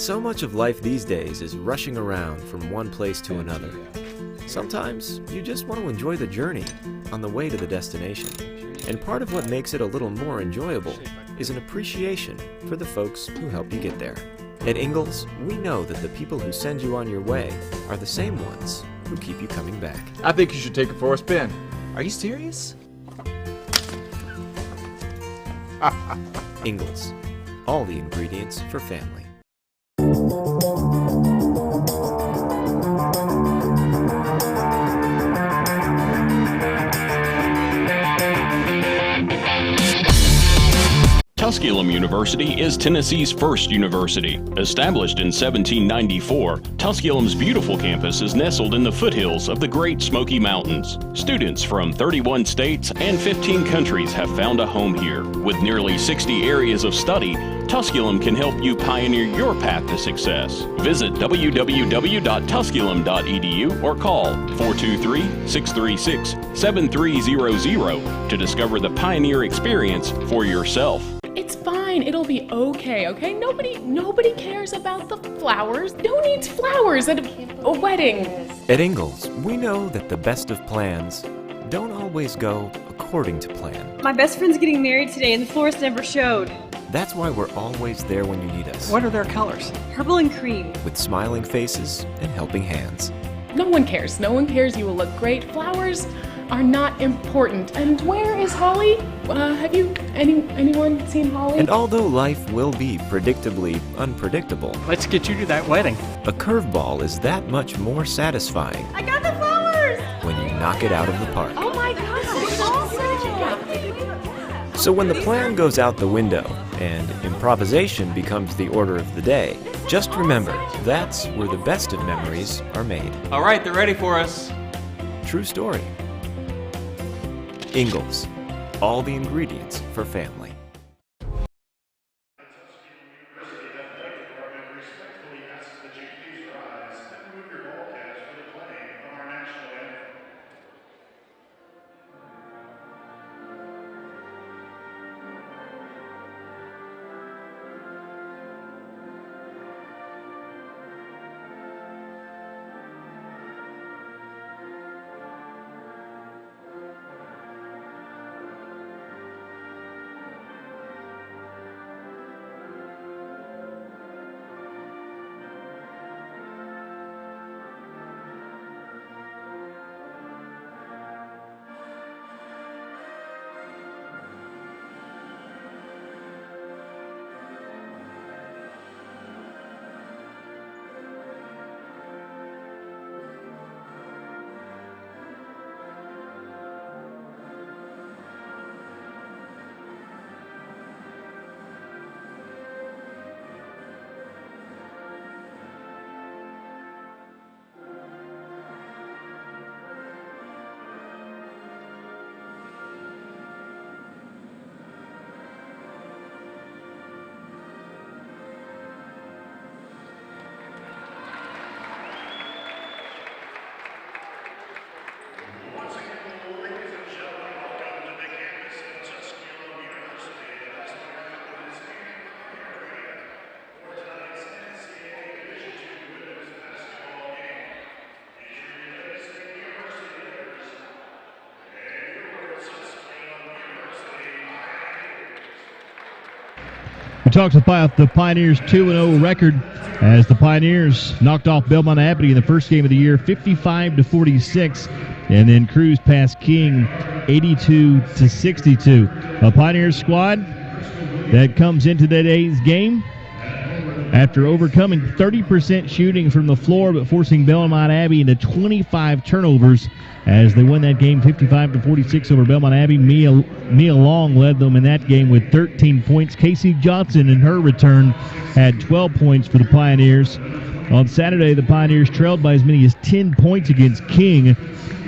So much of life these days is rushing around from one place to another. Sometimes you just want to enjoy the journey on the way to the destination. And part of what makes it a little more enjoyable is an appreciation for the folks who help you get there. At Ingles, we know that the people who send you on your way are the same ones who keep you coming back. I think you should take it for a spin. Are you serious? Ingles, all the ingredients for family. Tusculum University is Tennessee's first university. Established in 1794, Tusculum's beautiful campus is nestled in the foothills of the Great Smoky Mountains. Students from 31 states and 15 countries have found a home here. With nearly 60 areas of study, Tusculum can help you pioneer your path to success. Visit www.tusculum.edu or call 423-636-7300 to discover the pioneer experience for yourself. It's fine. It'll be okay, okay? Nobody cares about the flowers. Who needs flowers at a wedding? At Ingles, we know that the best of plans don't always go according to plan. My best friend's getting married today and the florist never showed. That's why we're always there when you need us. What are their colors? Purple and cream. With smiling faces and helping hands. No one cares. No one cares. You will look great. Flowers are not important. And where is Holly? Have you anyone seen Holly? And although life will be predictably unpredictable, let's get you to that wedding. A curveball is that much more satisfying. I got the flowers! When you knock it out of the park. Oh my gosh, it's awesome! So when the plan goes out the window and improvisation becomes the order of the day, just remember, that's where the best of memories are made. All right, they're ready for us. True story. Ingles, all the ingredients for family. We talked about the Pioneers' 2-0 record as the Pioneers knocked off Belmont Abbey in the first game of the year, 55-46, and then cruised past King, 82-62. A Pioneers squad that comes into today's game after overcoming 30% shooting from the floor, but forcing Belmont Abbey into 25 turnovers as they win that game 55-46 over Belmont Abbey. Mia Long led them in that game with 13 points. Casey Johnson in her return had 12 points for the Pioneers. On Saturday, the Pioneers trailed by as many as 10 points against King,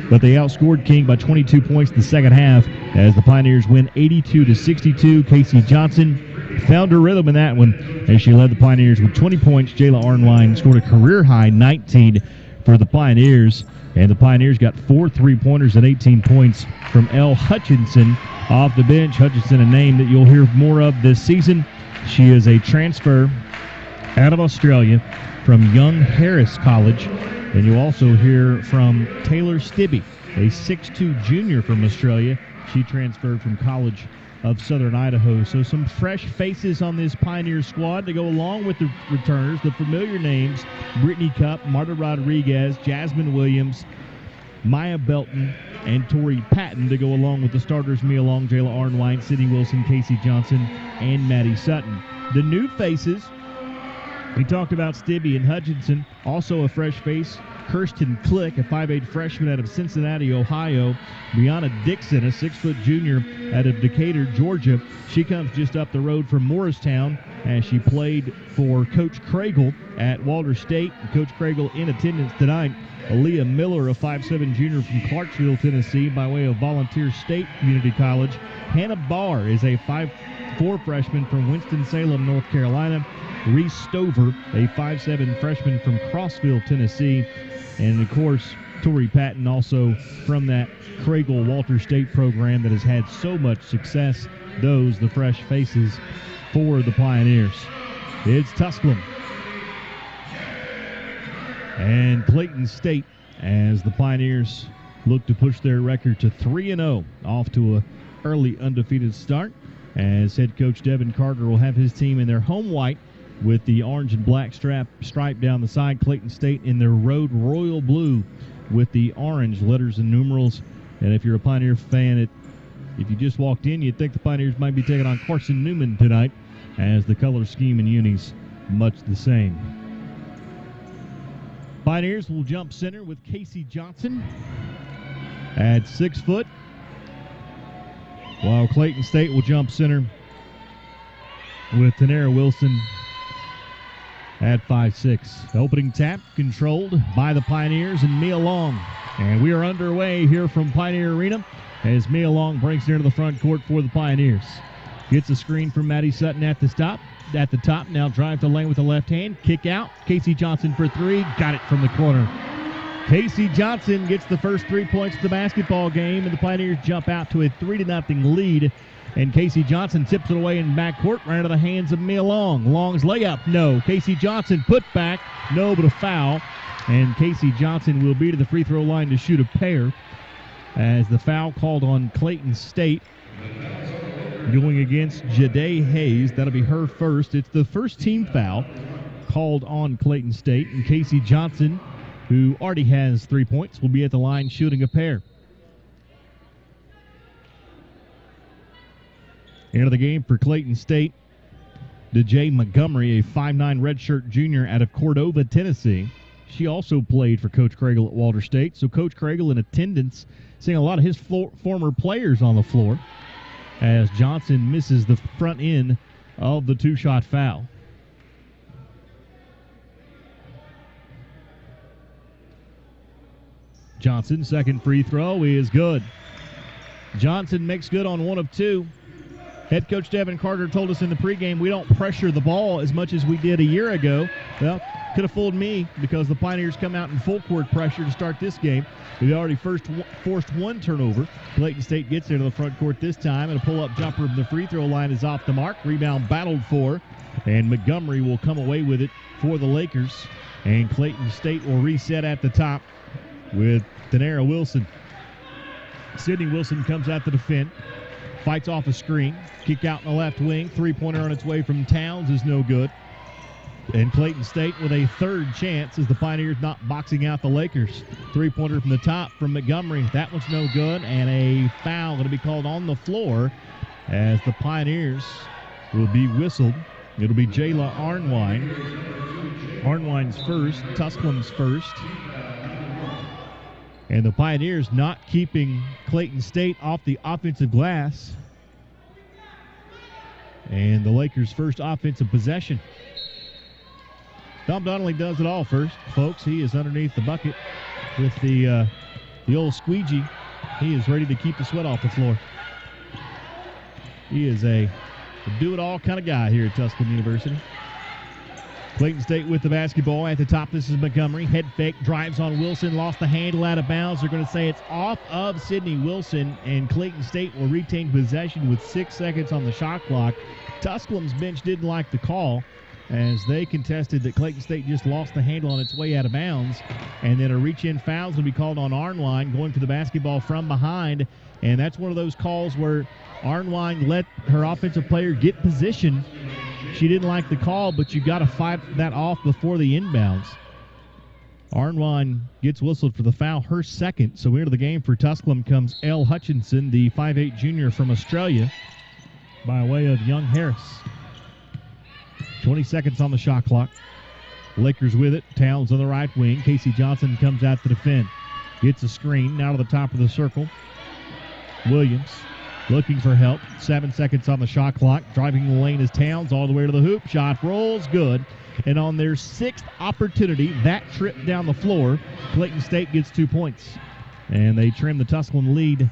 but they outscored King by 22 points in the second half as the Pioneers win 82-62. Casey Johnson found her rhythm in that one as she led the Pioneers with 20 points. Jayla Arnwine scored a career-high 19 for the Pioneers, and the Pioneers got 4 3-pointers and 18 points from Elle Hutchinson off the bench. Hutchinson, a name that you'll hear more of this season. She is a transfer out of Australia from Young Harris College. And you also hear from Taylor Stibbe, a 6'2 junior from Australia. She transferred from College of Southern Idaho. So some fresh faces on this Pioneer squad to go along with the returners. The familiar names, Brittany Cup, Marta Rodriguez, Jasmine Williams, Maya Belton, and Tori Patton to go along with the starters, Mia Long, Jayla Arnwine, Sydney Wilson, Casey Johnson, and Maddie Sutton. The new faces, we talked about Stibbe and Hutchinson. Also a fresh face, Kirsten Click, a 5'8 freshman out of Cincinnati, Ohio. Brianna Dixon, a 6-foot junior out of Decatur, Georgia. She comes just up the road from Morristown as she played for Coach Craigle at Walter State. Coach Craigle in attendance tonight. Aaliyah Miller, a 5'7 junior from Clarksville, Tennessee, by way of Volunteer State Community College. Hannah Barr is a 5'4 freshman from Winston-Salem, North Carolina. Reese Stover, a 5'7 freshman from Crossville, Tennessee. And, of course, Tori Patton, also from that Craigle Walter State program that has had so much success. Those, the fresh faces for the Pioneers. It's Tusculum and Clayton State as the Pioneers look to push their record to 3-0, off to an early undefeated start, as head coach Devin Carter will have his team in their home white with the orange and black stripe down the side. Clayton State in their road royal blue with the orange letters and numerals. And if you're a Pioneer fan, if you just walked in, you'd think the Pioneers might be taking on Carson Newman tonight, as the color scheme and unis much the same. Pioneers will jump center with Casey Johnson at 6 foot, while Clayton State will jump center with Tanera Wilson at 5'6". Opening tap controlled by the Pioneers and Mia Long. And we are underway here from Pioneer Arena as Mia Long breaks into the front court for the Pioneers. Gets a screen from Maddie Sutton at the top. Now drive to lane with the left hand. Kick out. Casey Johnson for three. Got it from the corner. Casey Johnson gets the first 3 points of the basketball game, and the Pioneers jump out to a 3-0 lead. And Casey Johnson tips it away in backcourt, right into the hands of Mia Long. Long's layup, no. Casey Johnson put back, no, but a foul. And Casey Johnson will be to the free throw line to shoot a pair, as the foul called on Clayton State going against Jade Hayes. That'll be her first. It's the first team foul called on Clayton State. And Casey Johnson, who already has 3 points, will be at the line shooting a pair. Into the game for Clayton State, DJ Montgomery, a 5'9 redshirt junior out of Cordova, Tennessee. She also played for Coach Craigle at Walter State. So Coach Craigle in attendance, seeing a lot of his former players on the floor, as Johnson misses the front end of the two-shot foul. Johnson, second free throw is good. Johnson makes good on 1 of 2. Head coach Devin Carter told us in the pregame we don't pressure the ball as much as we did a year ago. Well, could have fooled me, because the Pioneers come out in full court pressure to start this game. We've already forced 1 turnover. Clayton State gets into the front court this time, and a pull-up jumper from the free throw line is off the mark. Rebound battled for, and Montgomery will come away with it for the Lakers. And Clayton State will reset at the top with Tanera Wilson. Sydney Wilson comes out to defend. Fights off a screen. Kick out in the left wing. Three-pointer on its way from Towns is no good. And Clayton State with a third chance as the Pioneers not boxing out the Lakers. Three-pointer from the top from Montgomery. That one's no good. And a foul going to be called on the floor as the Pioneers will be whistled. It'll be Jayla Arnwine. Arnwine's first. Tusculum's first. And the Pioneers not keeping Clayton State off the offensive glass. And the Lakers' first offensive possession. Tom Donnelly does it all first, folks. He is underneath the bucket with the old squeegee. He is ready to keep the sweat off the floor. He is a do-it-all kind of guy here at Tusculum University. Clayton State with the basketball at the top. This is Montgomery. Head fake, drives on Wilson, lost the handle out of bounds. They're going to say it's off of Sydney Wilson, and Clayton State will retain possession with 6 seconds on the shot clock. Tusculum's bench didn't like the call, as they contested that Clayton State just lost the handle on its way out of bounds. And then a reach-in foul will be called on Arnwine, going for the basketball from behind. And that's one of those calls where Arnwine let her offensive player get position. She didn't like the call, but you got to fight that off before the inbounds. Arnwine gets whistled for the foul, her second. So into the game for Tusculum comes Elle Hutchinson, the 5'8 junior from Australia, by way of Young Harris. 20 seconds on the shot clock. Lakers with it. Towns on the right wing. Casey Johnson comes out to defend. Gets a screen. Now to the top of the circle. Williams looking for help. 7 seconds on the shot clock. Driving the lane is Towns all the way to the hoop. Shot rolls. Good. And on their 6th opportunity, that trip down the floor, Clayton State gets 2 points. And they trim the Tusculum lead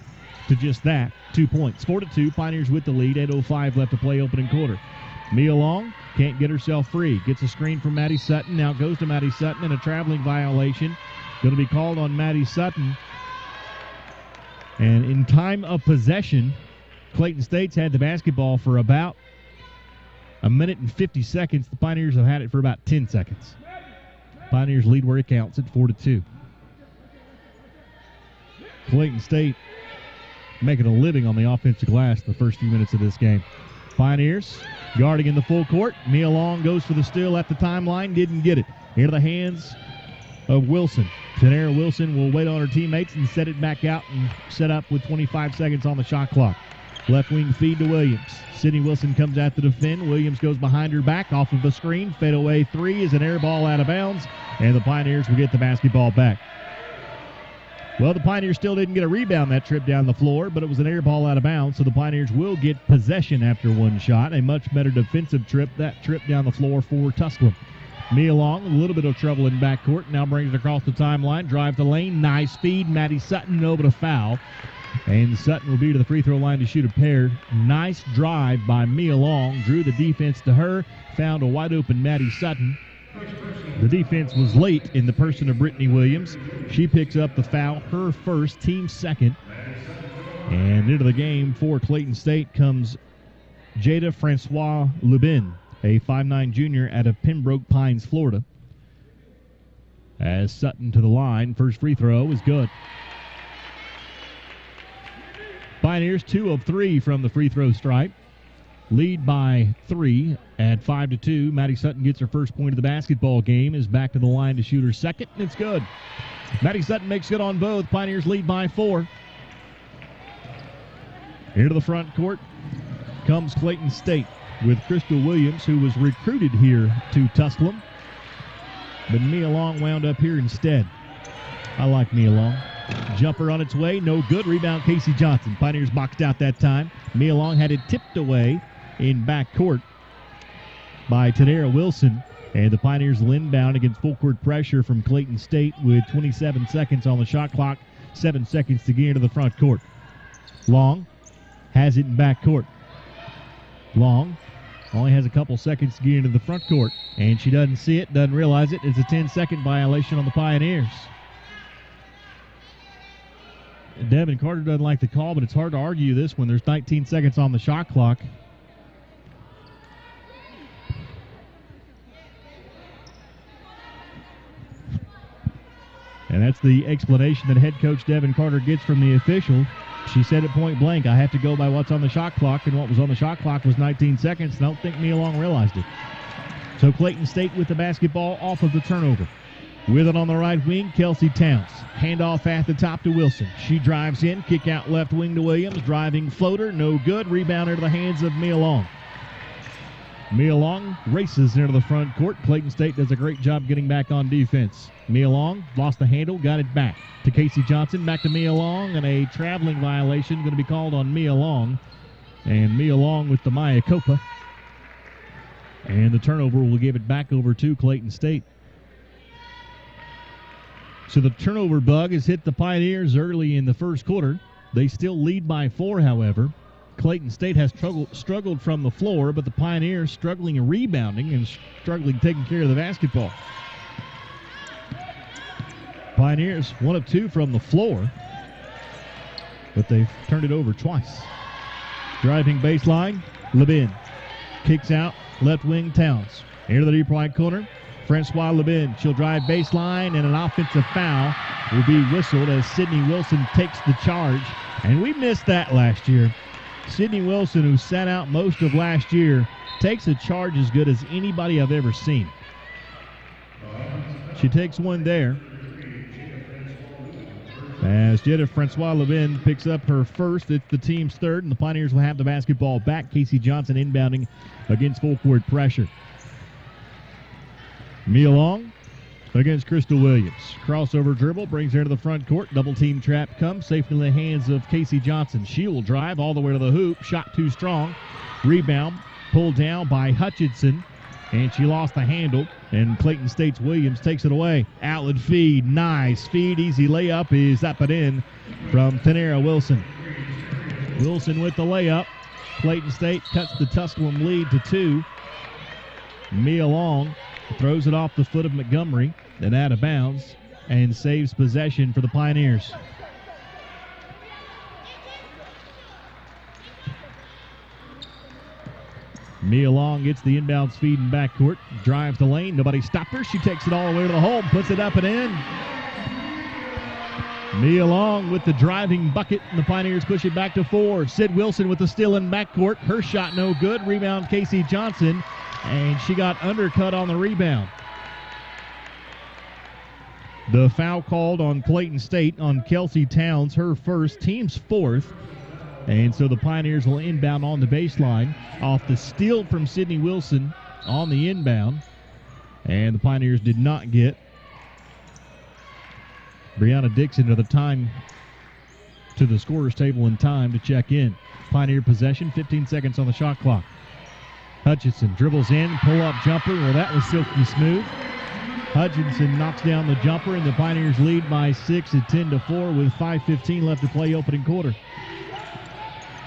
to just that, 2 points. 4-2, Pioneers with the lead. 8:05 left to play opening quarter. Mia Long can't get herself free. Gets a screen from Maddie Sutton. Now goes to Maddie Sutton and a traveling violation. Going to be called on Maddie Sutton. And in time of possession, Clayton State's had the basketball for about a minute and 50 seconds. The Pioneers have had it for about 10 seconds. Pioneers lead where it counts at 4-2. Clayton State making a living on the offensive glass in the first few minutes of this game. Pioneers guarding in the full court. Mia Long goes for the steal at the timeline. Didn't get it. Into the hands of Wilson. Tanera Wilson will wait on her teammates and set it back out and set up with 25 seconds on the shot clock. Left wing feed to Williams. Sydney Wilson comes out to defend. Williams goes behind her back off of a screen. Fadeaway three is an air ball out of bounds, and the Pioneers will get the basketball back. Well, the Pioneers still didn't get a rebound that trip down the floor, but it was an air ball out of bounds, so the Pioneers will get possession after one shot. A much better defensive trip, that trip down the floor for Tusculum. Mia Long, a little bit of trouble in backcourt, now brings it across the timeline, drive to lane, nice feed. Maddie Sutton over to foul, and Sutton will be to the free throw line to shoot a pair. Nice drive by Mia Long, drew the defense to her, found a wide open Maddie Sutton. The defense was late in the person of Brittany Williams. She picks up the foul, her first, team second. And into the game for Clayton State comes Jada Francois Lubin, a 5'9 junior out of Pembroke Pines, Florida. As Sutton to the line, first free throw is good. Pioneers 2 of 3 from the free throw stripe. Lead by 3 at 5-2. Maddie Sutton gets her first point of the basketball game, is back to the line to shoot her second, and it's good. Maddie Sutton makes good on both. Pioneers lead by 4. Into the front court comes Clayton State with Crystal Williams, who was recruited here to Tusculum. But Mia Long wound up here instead. I like Mia Long. Jumper on its way, no good. Rebound, Casey Johnson. Pioneers boxed out that time. Mia Long had it tipped away in backcourt by Tanera Wilson. And the Pioneers will inbound against full court pressure from Clayton State with 27 seconds on the shot clock. 7 seconds to get into the front court. Long has it in backcourt. Long only has a couple seconds to get into the front court. And she doesn't see it, doesn't realize it. It's a 10-second violation on the Pioneers. Devin Carter doesn't like the call, but it's hard to argue this when there's 19 seconds on the shot clock. And that's the explanation that head coach Devin Carter gets from the official. She said it point blank, I have to go by what's on the shot clock, and what was on the shot clock was 19 seconds. I don't think Mia Long realized it. So Clayton State with the basketball off of the turnover. With it on the right wing, Kelsey Towns. Handoff at the top to Wilson. She drives in, kick out left wing to Williams. Driving floater, no good. Rebound into the hands of Mia Long. Mia Long races into the front court. Clayton State does a great job getting back on defense. Mia Long lost the handle, got it back to Casey Johnson. Back to Mia Long, and a traveling violation going to be called on Mia Long. And Mia Long with the Maya Copa. And the turnover will give it back over to Clayton State. So the turnover bug has hit the Pioneers early in the first quarter. They still lead by 4, however. Clayton State has struggled from the floor, but the Pioneers struggling rebounding and struggling taking care of the basketball. Pioneers 1 of 2 from the floor, but they've turned it over twice. Driving baseline, Levin kicks out left wing Towns. Into the deep right corner. Francois Lebin. She'll drive baseline, and an offensive foul will be whistled as Sydney Wilson takes the charge. And we missed that last year. Sydney Wilson, who sat out most of last year, takes a charge as good as anybody I've ever seen. She takes one there. As Jetta Francois Levin picks up her first, it's the team's third, and the Pioneers will have the basketball back. Casey Johnson inbounding against full court pressure. Mia Long against Crystal Williams. Crossover dribble brings her to the front court. Double team trap comes safely in the hands of Casey Johnson. She will drive all the way to the hoop. Shot too strong. Rebound pulled down by Hutchinson, and she lost the handle. And Clayton State's Williams takes it away. Outlet feed. Nice feed. Easy layup is up and in from Tanera Wilson. Wilson with the layup. Clayton State cuts the Tusculum lead to 2. Mia Long throws it off the foot of Montgomery and out of bounds and saves possession for the Pioneers. Mia Long gets the inbounds feed in backcourt, drives the lane, nobody stopped her. She takes it all the way to the hole, puts it up and in. Mia Long with the driving bucket, and the Pioneers push it back to 4. Sid Wilson with the steal in backcourt. Her shot no good. Rebound Casey Johnson, and she got undercut on the rebound. The foul called on Clayton State on Kelsey Towns, her first, team's 4th. And so the Pioneers will inbound on the baseline off the steal from Sydney Wilson on the inbound. And the Pioneers did not get Brianna Dixon to the scorer's table in time to check in. Pioneer possession, 15 seconds on the shot clock. Hutchinson dribbles in, pull-up jumper. Well, that was silky smooth. Hutchinson knocks down the jumper, and the Pioneers lead by 6 at 10-4 with 5:15 left to play opening quarter.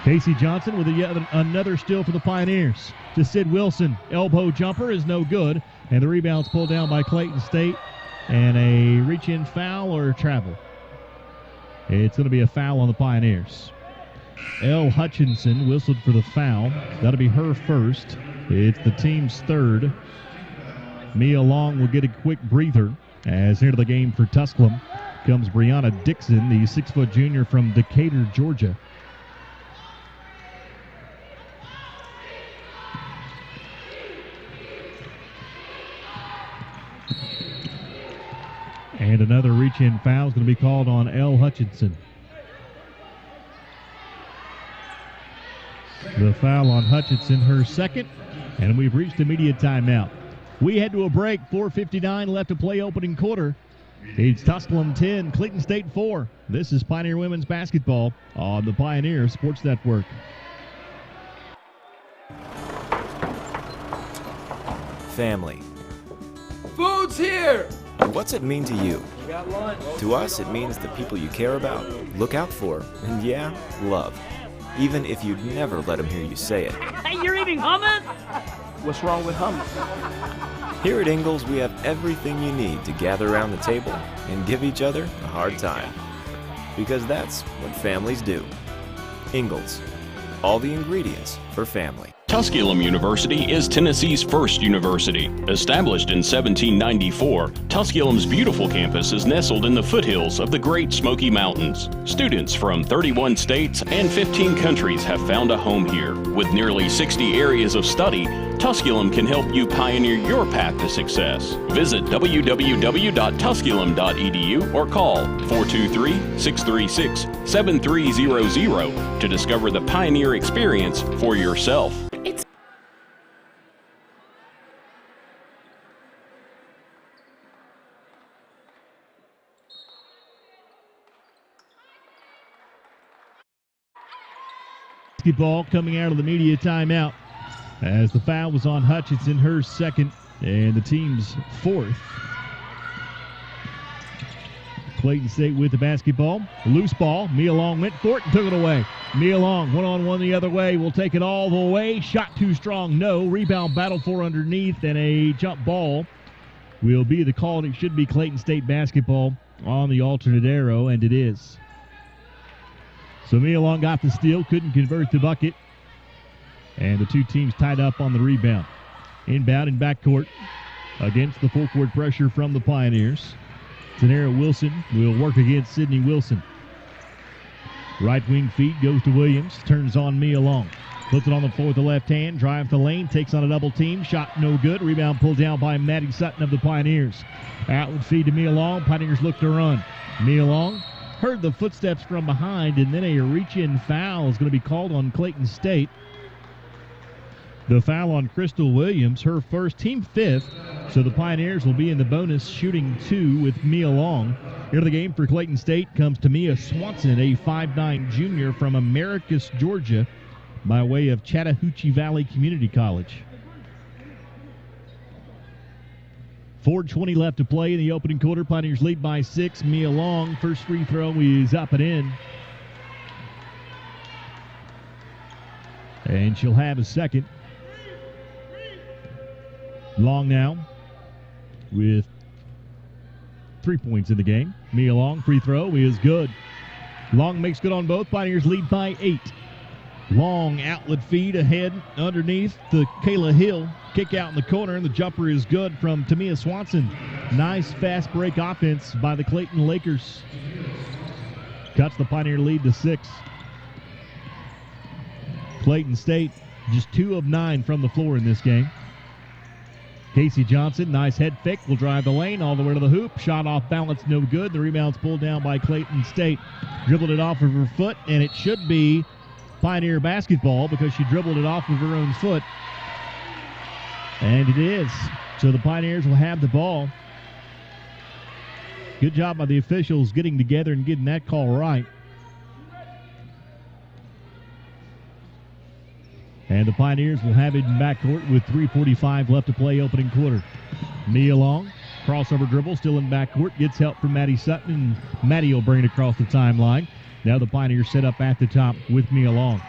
Casey Johnson with another steal for the Pioneers. To Sid Wilson. Elbow jumper is no good, and the rebound's pulled down by Clayton State. And a reach-in foul or travel. It's going to be a foul on the Pioneers. Elle Hutchinson whistled for the foul. That'll be her first. It's the team's 3rd. Mia Long will get a quick breather as into the game for Tusculum comes Brianna Dixon, the 6-foot junior from Decatur, Georgia. And another reach-in foul is going to be called on Elle Hutchinson. The foul on Hutchinson, her second, and we've reached immediate timeout. We head to a break, 4:59 left to play opening quarter. It's Tusculum 10, Clayton State 4. This is Pioneer Women's Basketball on the Pioneer Sports Network. Family. Food's here! What's it mean to you? To us, it means the people you care about, look out for, and yeah, love. Even if you'd never let them hear you say it. Hey, you're eating hummus? What's wrong with hummus? Here at Ingles, we have everything you need to gather around the table and give each other a hard time. Because that's what families do. Ingles. All the ingredients for family. Tusculum University is Tennessee's first university. Established in 1794, Tusculum's beautiful campus is nestled in the foothills of the Great Smoky Mountains. Students from 31 states and 15 countries have found a home here. With nearly 60 areas of study, Tusculum can help you pioneer your path to success. Visit www.tusculum.edu or call 423-636-7300 to discover the Pioneer experience for yourself. Basketball coming out of the media timeout as the foul was on Hutchinson, her second, and the team's 4th. Clayton State with the basketball. Loose ball. Mia Long went for it and took it away. Mia Long one-on-one the other way. Will take it all the way. Shot too strong. No. Rebound battle for underneath, and a jump ball will be the call. And it should be Clayton State basketball on the alternate arrow, and it is. So Mia Long got the steal, couldn't convert the bucket. And the two teams tied up on the rebound. Inbound in backcourt against the full court pressure from the Pioneers. Tanera Wilson will work against Sydney Wilson. Right wing feed goes to Williams. Turns on Mia Long. Puts it on the floor with the left hand. Drives the lane. Takes on a double team. Shot no good. Rebound pulled down by Maddie Sutton of the Pioneers. Outlet feed to Mia Long. Pioneers look to run. Mia Long heard the footsteps from behind, and then a reach-in foul is going to be called on Clayton State. The foul on Crystal Williams, her first, team fifth. So the Pioneers will be in the bonus, shooting 2 with Mia Long. Here to the game for Clayton State comes Tamia Swanson, a 5'9 junior from Americus, Georgia, by way of Chattahoochee Valley Community College. 4:20 left to play in the opening quarter. Pioneers lead by 6. Mia Long, first free throw is up and in. And she'll have a second. Long now with 3 points in the game. Mia Long, free throw is good. Long makes good on both. Pioneers lead by 8. Long outlet feed ahead underneath to Kayla Hill. Kick out in the corner, and the jumper is good from Tamia Swanson. Nice fast break offense by the Clayton Lakers. Cuts the Pioneer lead to 6. Clayton State just 2 of 9 from the floor in this game. Casey Johnson, nice head fake, will drive the lane all the way to the hoop. Shot off balance, no good. The rebound's pulled down by Clayton State. Dribbled it off of her foot, and it should be Pioneer basketball because she dribbled it off of her own foot. And it is. So the Pioneers will have the ball. Good job by the officials getting together and getting that call right. And the Pioneers will have it in backcourt with 3:45 left to play opening quarter. Mia Long, crossover dribble, still in backcourt. Gets help from Maddie Sutton, and Maddie will bring it across the timeline. Now the Pioneers set up at the top with Mia Long.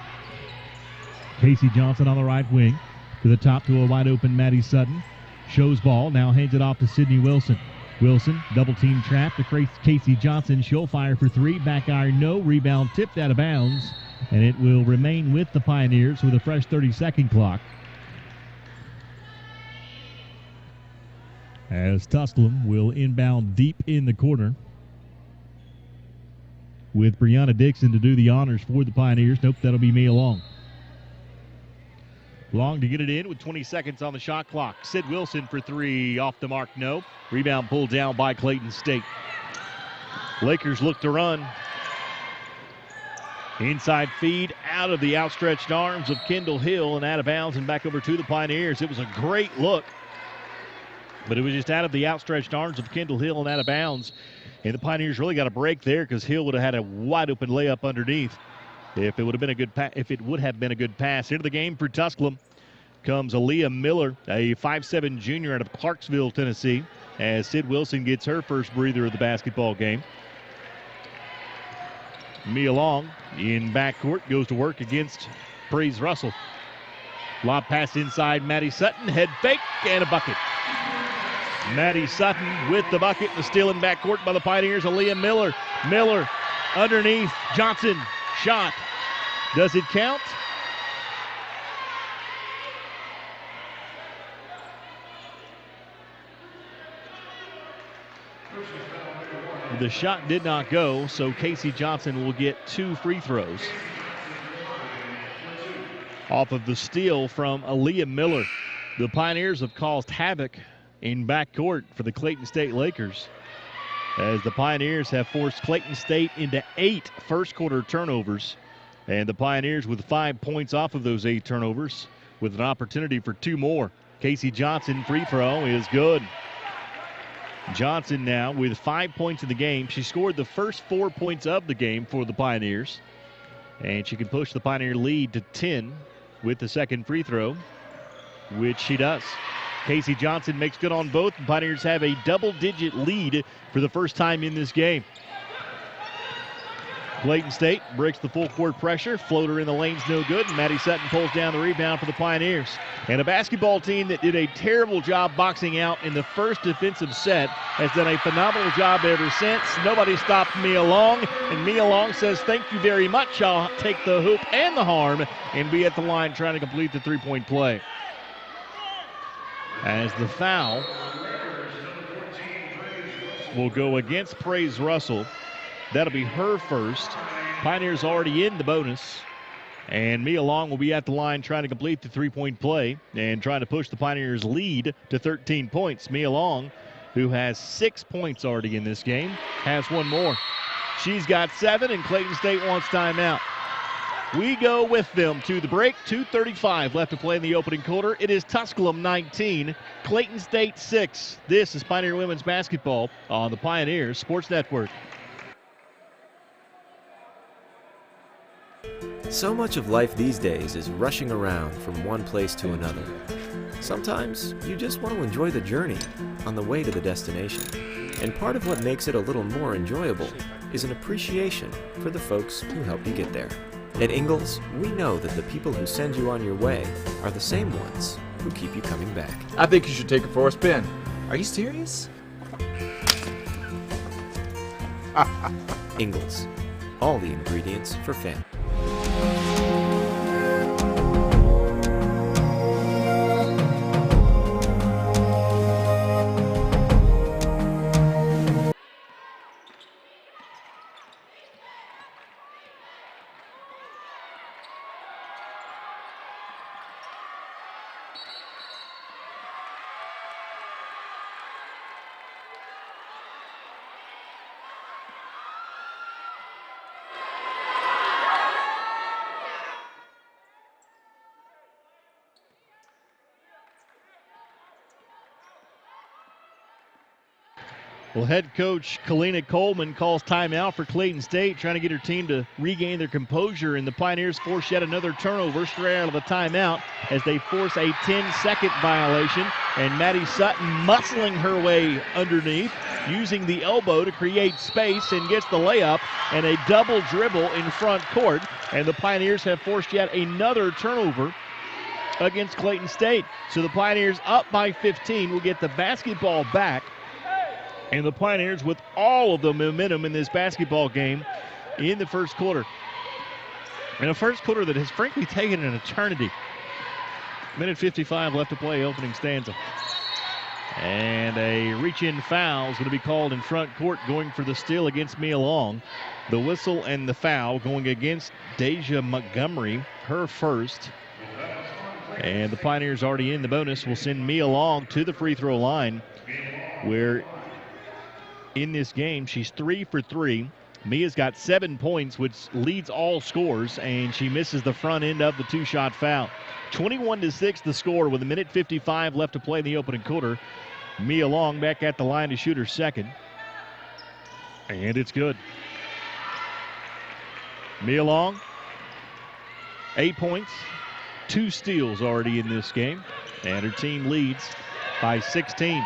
Casey Johnson on the right wing. To the top to a wide-open Maddie Sutton. Shows ball, now hands it off to Sydney Wilson. Wilson, double-team trap to Casey Johnson. She'll fire for 3. Back iron, no. Rebound tipped out of bounds. And it will remain with the Pioneers with a fresh 30-second clock. As Tusculum will inbound deep in the corner with Brianna Dixon to do the honors for the Pioneers. Nope, that'll be Mia Long. Long to get it in with 20 seconds on the shot clock. Sid Wilson for 3, off the mark, no. Rebound pulled down by Clayton State. Lakers look to run. Inside feed out of the outstretched arms of Kendall Hill and out of bounds and back over to the Pioneers. It was a great look, but it was just out of the outstretched arms of Kendall Hill and out of bounds. And the Pioneers really got a break there because Hill would have had a wide open layup underneath. If it would have been a good pass. Into the game for Tusculum comes Aaliyah Miller, a 5'7 junior out of Clarksville, Tennessee, as Sid Wilson gets her first breather of the basketball game. Mia Long in backcourt goes to work against Praise Russell. Lob pass inside Maddie Sutton, head fake, and a bucket. Maddie Sutton with the bucket, and the steal in backcourt by the Pioneers. Aaliyah Miller. Miller underneath. Johnson. Shot. Does it count? The shot did not go, so Casey Johnson will get 2 free throws off of the steal from Aaliyah Miller. The Pioneers have caused havoc in backcourt for the Clayton State Lakers, as the Pioneers have forced Clayton State into 8 first-quarter turnovers, and the Pioneers with 5 points off of those 8 turnovers with an opportunity for 2 more. Casey Johnson free throw is good. Johnson now with 5 points in the game. She scored the first 4 points of the game for the Pioneers, and she can push the Pioneer lead to 10 with the second free throw, which she does. Casey Johnson makes good on both, and Pioneers have a double-digit lead for the first time in this game. Clayton State breaks the full court pressure. Floater in the lane's no good, and Maddie Sutton pulls down the rebound for the Pioneers. And a basketball team that did a terrible job boxing out in the first defensive set has done a phenomenal job ever since. Nobody stopped Mia Long, and Mia Long says, "Thank you very much. I'll take the hoop and the harm," and be at the line trying to complete the three-point play. as the foul will go against Praise Russell. That'll be her first. Pioneers already in the bonus. And Mia Long will be at the line trying to complete the three-point play and trying to push the Pioneers' lead to 13 points. Mia Long, who has 6 points already in this game, has one more. She's got 7, and Clayton State wants timeout. We go with them to the break. 2:35 left to play in the opening quarter. It is Tusculum 19, Clayton State 6. This is Pioneer Women's Basketball on the Pioneers Sports Network. So much of life these days is rushing around from one place to another. Sometimes you just want to enjoy the journey on the way to the destination. And part of what makes it a little more enjoyable is an appreciation for the folks who help you get there. At Ingles, we know that the people who send you on your way are the same ones who keep you coming back. I think you should take it for a spin. Are you serious? Ingles, all the ingredients for fun. Well, head coach Kalina Coleman calls timeout for Clayton State, trying to get her team to regain their composure, and the Pioneers force yet another turnover straight out of the timeout as they force a 10-second violation, and Maddie Sutton muscling her way underneath, using the elbow to create space, and gets the layup and a double dribble in front court, and the Pioneers have forced yet another turnover against Clayton State. So the Pioneers up by 15 will get the basketball back. And the Pioneers with all of the momentum in this basketball game in the first quarter. In a first quarter that has frankly taken an eternity. Minute 55 left to play, opening stanza. And a reach-in foul is going to be called in front court, going for the steal against Mia Long. The whistle and the foul going against Deja Montgomery, her first. And the Pioneers already in the bonus will send Mia Long to the free throw line, where in this game she's 3 for 3. Mia's got 7 points, which leads all scores, and she misses the front end of the two-shot foul. 21-6 the score with a minute 55 left to play in the opening quarter. Mia Long back at the line to shoot her second. And it's good. Mia Long, 8 points, 2 steals already in this game, and her team leads by 16.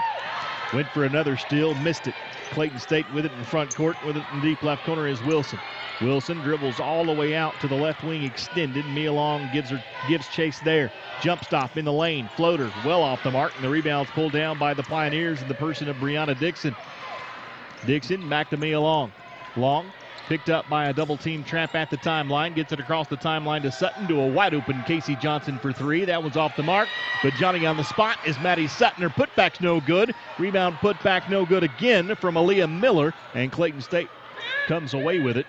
Went for another steal, missed it. Clayton State with it in front court. With it in deep left corner is Wilson. Wilson dribbles all the way out to the left wing extended. Mia Long gives chase there. Jump stop in the lane. Floater well off the mark, and the rebound's pulled down by the Pioneers in the person of Brianna Dixon. Dixon back to Mia Long. Long picked up by a double-team trap at the timeline. Gets it across the timeline to Sutton, to a wide-open Casey Johnson for 3. That one's off the mark, but Johnny on the spot is Maddie Sutton. Her putback's no good. Rebound putback no good again from Aaliyah Miller, and Clayton State comes away with it.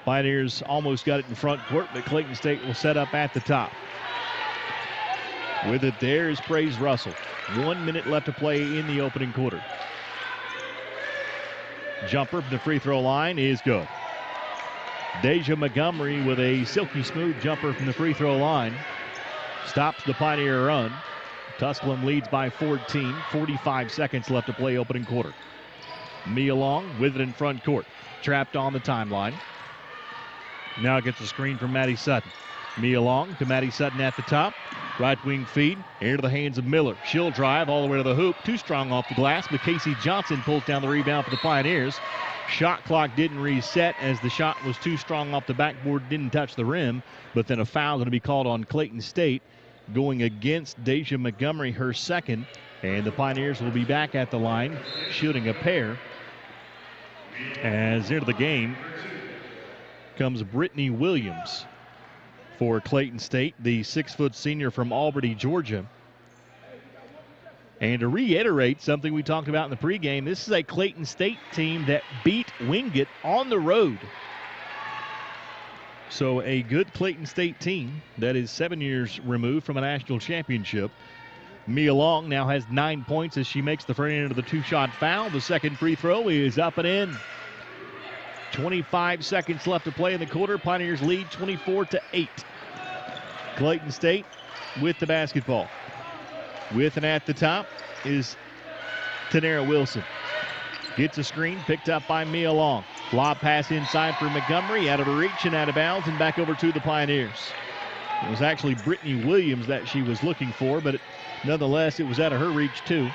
Pioneers almost got it in front court, but Clayton State will set up at the top. With it there is Praise Russell. 1 minute left to play in the opening quarter. Jumper from the free throw line is good. Deja Montgomery with a silky smooth jumper from the free throw line stops the Pioneer run. Tusculum leads by 14. 45 seconds left to play opening quarter. Mia Long with it in front court. Trapped on the timeline. Now gets a screen from Maddie Sutton. Mia Long to Maddie Sutton at the top. Right wing feed into the hands of Miller. She'll drive all the way to the hoop. Too strong off the glass, but Casey Johnson pulls down the rebound for the Pioneers. Shot clock didn't reset as the shot was too strong off the backboard, didn't touch the rim. But then a foul going to be called on Clayton State, going against Deja Montgomery, her second. And the Pioneers will be back at the line, shooting a pair. As into the game comes Brittany Williams. for Clayton State, the 6-foot senior from Albany, Georgia. And to reiterate something we talked about in the pregame, this is a Clayton State team that beat Wingate on the road. So a good Clayton State team that is 7 years removed from a national championship. Mia Long now has 9 points as she makes the front end of the 2-shot foul. The second free throw is up and in. 25 seconds left to play in the quarter. Pioneers lead 24-8. Clayton State with the basketball. With and at the top is Tanera Wilson. Gets a screen, picked up by Mia Long. Lob pass inside for Montgomery, out of her reach and out of bounds, and back over to the Pioneers. It was actually Brittany Williams that she was looking for, but nonetheless, it was out of her reach too.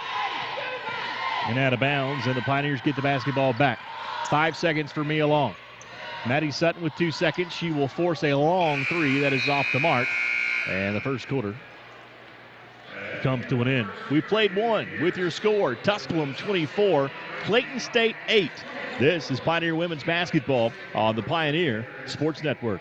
And out of bounds, and the Pioneers get the basketball back. 5 seconds for Mia Long. Maddie Sutton with 2 seconds. She will force a long three that is off the mark. And the first quarter comes to an end. We played one with your score. Tusculum 24, Clayton State 8. This is Pioneer Women's Basketball on the Pioneer Sports Network.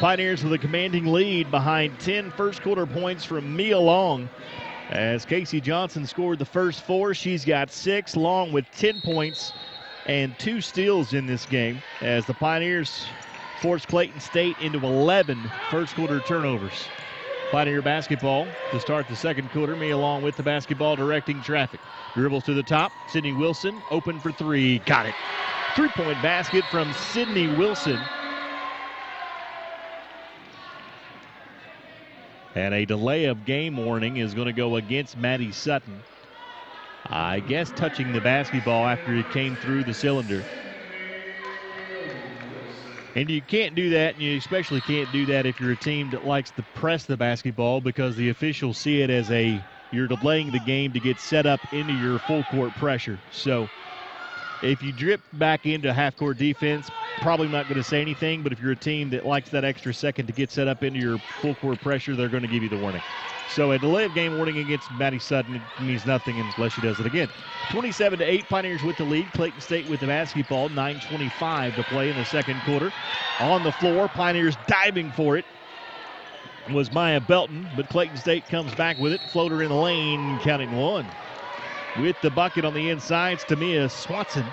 Pioneers with a commanding lead behind 10 first quarter points from Mia Long. As Casey Johnson scored the first 4, she's got 6. Long with 10 points and 2 steals in this game as the Pioneers force Clayton State into 11 first quarter turnovers. Pioneer basketball to start the second quarter. Mia Long with the basketball directing traffic. Dribbles to the top. Sydney Wilson open for 3. Got it. 3-point basket from Sydney Wilson. And a delay of game warning is going to go against Maddie Sutton. I guess touching the basketball after it came through the cylinder. And you can't do that, and you especially can't do that if you're a team that likes to press the basketball, because the officials see it as you're delaying the game to get set up into your full court pressure. So if you drip back into half-court defense, probably not going to say anything, but if you're a team that likes that extra second to get set up into your full-court pressure, they're going to give you the warning. So a delay of game warning against Maddie Sutton means nothing unless she does it again. 27-8, Pioneers with the lead. Clayton State with the basketball. 9:25 to play in the second quarter. On the floor, Pioneers diving for it was Maya Belton, but Clayton State comes back with it. Floater in the lane, counting one. With the bucket on the inside, it's Tamia Swanson,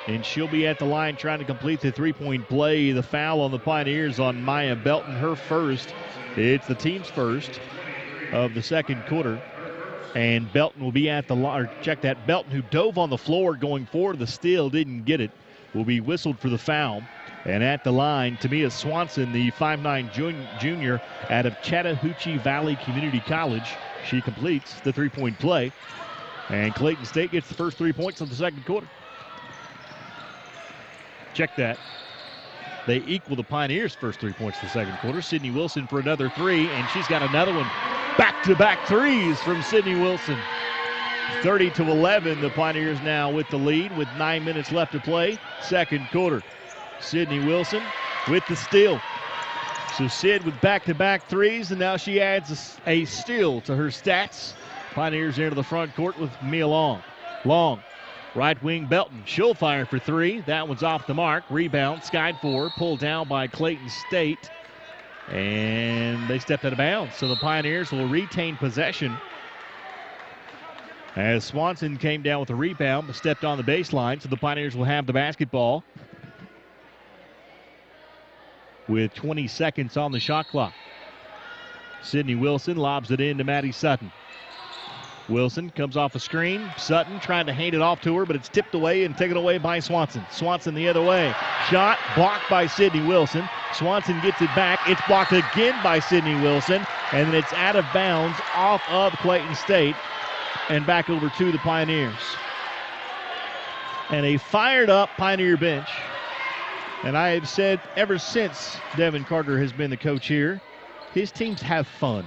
and she'll be at the line trying to complete the three-point play. The foul on the Pioneers on Maya Belton, her first. It's the team's first of the second quarter, and Belton will be at the line. Check that, Belton, who dove on the floor going forward, the steal, didn't get it, will be whistled for the foul. And at the line, Tamia Swanson, the 5'9" junior out of Chattahoochee Valley Community College. She completes the three-point play. And Clayton State gets the first 3 points of the second quarter. Check that. They equal the Pioneers' first 3 points of the second quarter. Sydney Wilson for another 3, and she's got another one. Back-to-back threes from Sydney Wilson. 30-11, the Pioneers now with the lead with 9 minutes left to play. Second quarter. Sydney Wilson with the steal. So Sid with back-to-back threes, and now she adds a steal to her stats. Pioneers into the front court with Mia Long. Long, right wing Belton. She'll fire for 3. That one's off the mark. Rebound, skied for, pulled down by Clayton State. And they stepped out of bounds, so the Pioneers will retain possession. As Swanson came down with a rebound, but stepped on the baseline, so the Pioneers will have the basketball with 20 seconds on the shot clock. Sydney Wilson lobs it in to Maddie Sutton. Wilson comes off a screen. Sutton trying to hand it off to her, but it's tipped away and taken away by Swanson. Swanson the other way. Shot blocked by Sydney Wilson. Swanson gets it back. It's blocked again by Sydney Wilson, and then it's out of bounds off of Clayton State and back over to the Pioneers. And a fired up Pioneer bench. And I have said ever since Devin Carter has been the coach here, his teams have fun.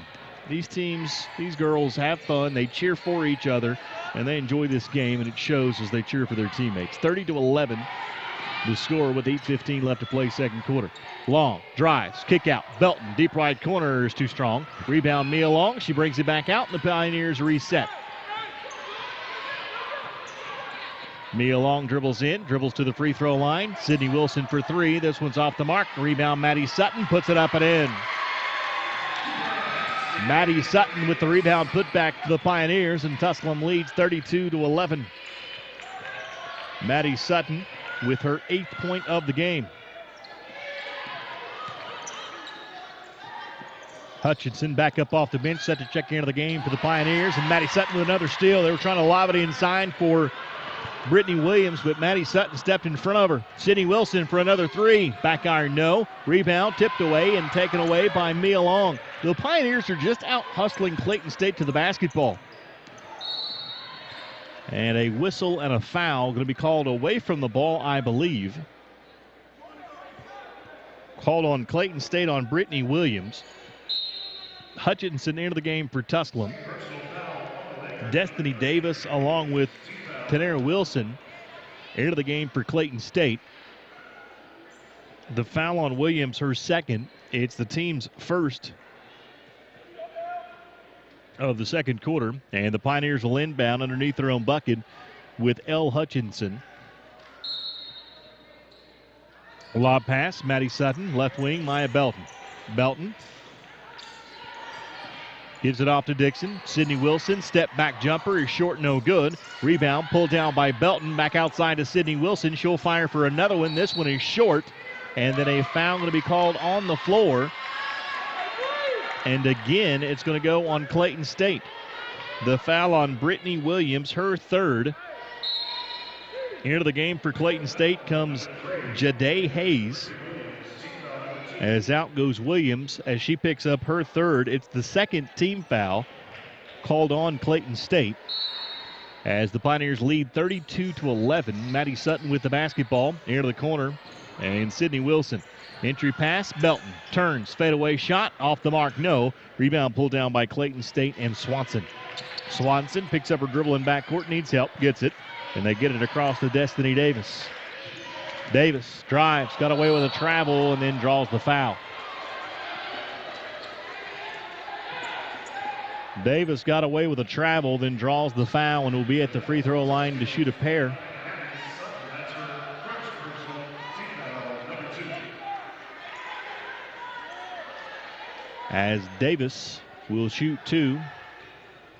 These teams, these girls have fun. They cheer for each other, and they enjoy this game, and it shows as they cheer for their teammates. 30-11, the score with 8:15 left to play second quarter. Long drives, kick out. Belton, deep right corner is too strong. Rebound Mia Long. She brings it back out, and the Pioneers reset. Mia Long dribbles in, dribbles to the free throw line. Sydney Wilson for three. This one's off the mark. Rebound Maddie Sutton puts it up and in. Maddie Sutton with the rebound put back to the Pioneers, and Tusculum leads 32-11. Maddie Sutton with her 8th point of the game. Hutchinson back up off the bench, set to check into the game for the Pioneers, and Maddie Sutton with another steal. They were trying to lob it inside for Brittany Williams, but Maddie Sutton stepped in front of her. Sydney Wilson for another three. Back iron, no. Rebound tipped away and taken away by Mia Long. The Pioneers are just out hustling Clayton State to the basketball. And a whistle and a foul going to be called away from the ball, I believe. Called on Clayton State on Brittany Williams. Hutchinson into the game for Tusculum. Destiny Davis along with Tanera Wilson into the game for Clayton State. The foul on Williams, her second. It's the team's first of the second quarter. And the Pioneers will inbound underneath their own bucket with L. Hutchinson. Lob pass, Maddie Sutton. Left wing, Maya Belton. Belton gives it off to Dixon. Sydney Wilson, step back jumper is short, no good. Rebound pulled down by Belton. Back outside to Sydney Wilson. She'll fire for another one. This one is short. And then a foul going to be called on the floor. And again, it's going to go on Clayton State. The foul on Brittany Williams, her third. Into the game for Clayton State comes Jade Hayes. As out goes Williams as she picks up her third. It's the second team foul called on Clayton State. As the Pioneers lead 32-11. Maddie Sutton with the basketball into the corner. And Sydney Wilson. Entry pass, Belton. Turns, fadeaway shot, off the mark, no. Rebound pulled down by Clayton State and Swanson. Swanson picks up her dribble in backcourt, needs help, gets it. And they get it across to Destiny Davis. Davis drives, got away with a travel, and then draws the foul. Davis got away with a travel, then draws the foul, and will be at the free throw line to shoot a pair. As Davis will shoot two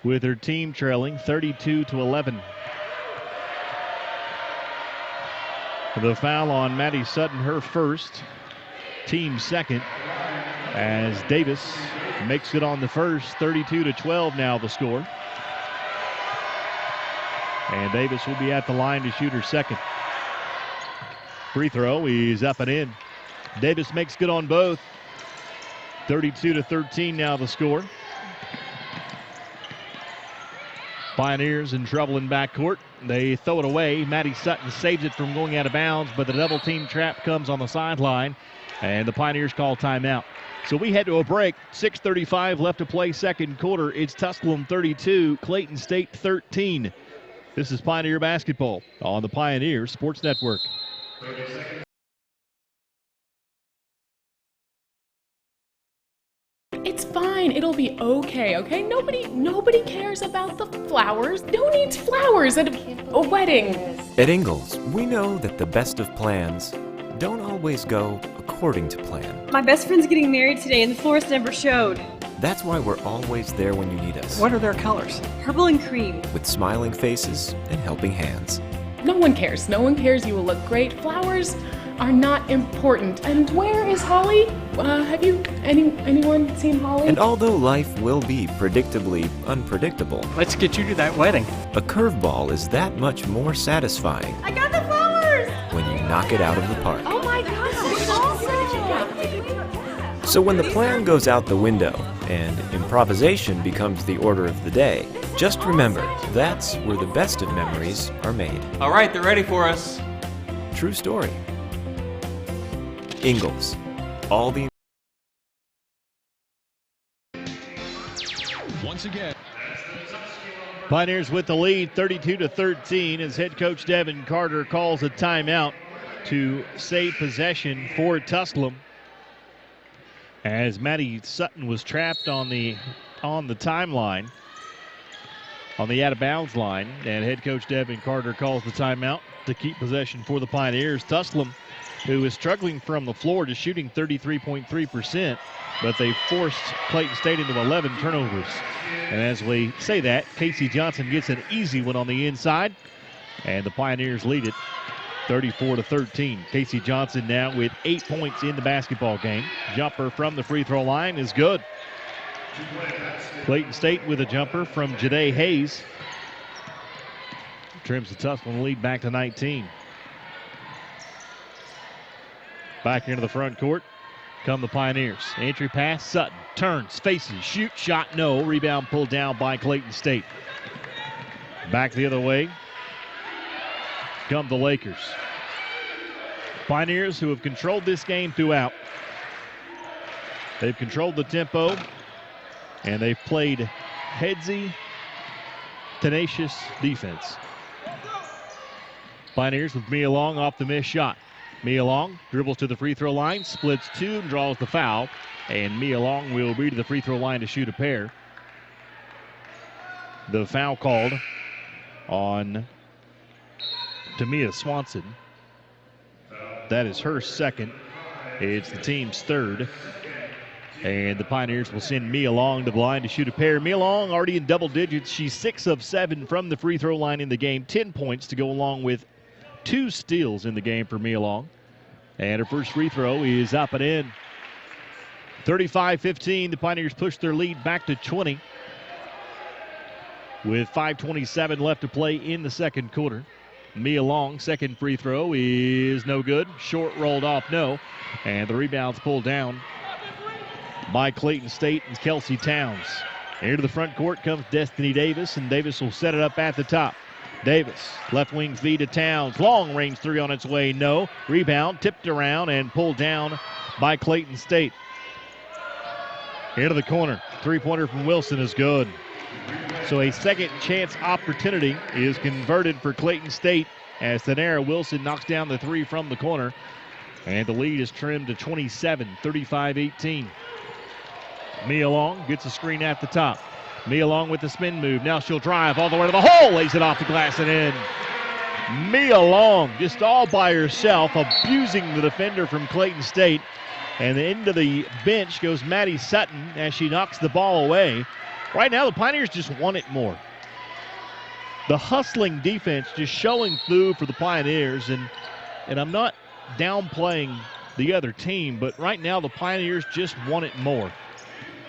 with her team trailing 32-11. The foul on Maddie Sutton, her first, team second, as Davis makes it on the first. 32-12 now the score. And Davis will be at the line to shoot her second. Free throw is up and in. Davis makes good on both. 32-13 now the score. Pioneers in trouble in backcourt. They throw it away. Maddie Sutton saves it from going out of bounds, but the double team trap comes on the sideline, and the Pioneers call timeout. So we head to a break. 6:35 left to play second quarter. It's Tusculum 32, Clayton State 13. This is Pioneer basketball on the Pioneer Sports Network. It's fine. It'll be okay, okay? Nobody cares about the flowers. Who needs flowers at a wedding? At Ingles, we know that the best of plans don't always go according to plan. My best friend's getting married today and the florist never showed. That's why we're always there when you need us. What are their colors? Purple and cream. With smiling faces and helping hands. No one cares. No one cares. You will look great. Flowers are not important. And where is Holly? Have you anyone seen Holly? And although life will be predictably unpredictable, Let's get you to that wedding. a curveball is that much more satisfying I got the flowers! when you knock it out of the park. Oh my gosh, awesome! So when the plan goes out the window and improvisation becomes the order of the day, just remember, that's where the best of memories are made. All right, they're ready for us. True story. Ingles. All the Once again, Pioneers with the lead, 32-13, as head coach Devin Carter calls a timeout to save possession for Tusculum. As Maddie Sutton was trapped on the timeline, on the out-of-bounds line, and head coach Devin Carter calls the timeout to keep possession for the Pioneers. Tusculum, who is struggling from the floor, just shooting 33.3%, but they forced Clayton State into 11 turnovers. And as we say that, Casey Johnson gets an easy one on the inside, and the Pioneers lead it 34-13. Casey Johnson now with 8 points in the basketball game. Jumper from the free throw line is good. Clayton State with a jumper from Jade Hayes. Trims the Tusculum lead back to 19. Back into the front court come the Pioneers. Entry pass, Sutton turns, faces, shoot, shot, no. Rebound pulled down by Clayton State. Back the other way come the Lakers. Pioneers, who have controlled this game throughout. They've controlled the tempo, and they've played headsy, tenacious defense. Pioneers with Mia Long off the missed shot. Mia Long dribbles to the free throw line, splits two, and draws the foul. And Mia Long will be to the free throw line to shoot a pair. The foul called on Tamia Swanson. That is her second. It's the team's third. And the Pioneers will send Mia Long to the line to shoot a pair. Mia Long already in double digits. She's 6 of 7 from the free throw line in the game. 10 points to go along with 2 steals in the game for Mia Long. And her first free throw is up and in. 35-15, the Pioneers push their lead back to 20 with 5:27 left to play in the second quarter. Mia Long, second free throw is no good. Short rolled off, no. And the rebound's pulled down by Clayton State and Kelsey Towns. Into the front court comes Destiny Davis, and Davis will set it up at the top. Davis, left wing feed to Towns. Long range three on its way, no. Rebound, tipped around and pulled down by Clayton State. Into the corner. Three-pointer from Wilson is good. So a second chance opportunity is converted for Clayton State as Tanera Wilson knocks down the three from the corner. And the lead is trimmed to 27, 35-18. Mia Long gets a screen at the top. Mia Long with the spin move. Now she'll drive all the way to the hole. Lays it off the glass and in. Mia Long just all by herself, abusing the defender from Clayton State. And into the bench goes Maddie Sutton as she knocks the ball away. Right now, the Pioneers just want it more. The hustling defense just showing through for the Pioneers. And I'm not downplaying the other team, but right now the Pioneers just want it more.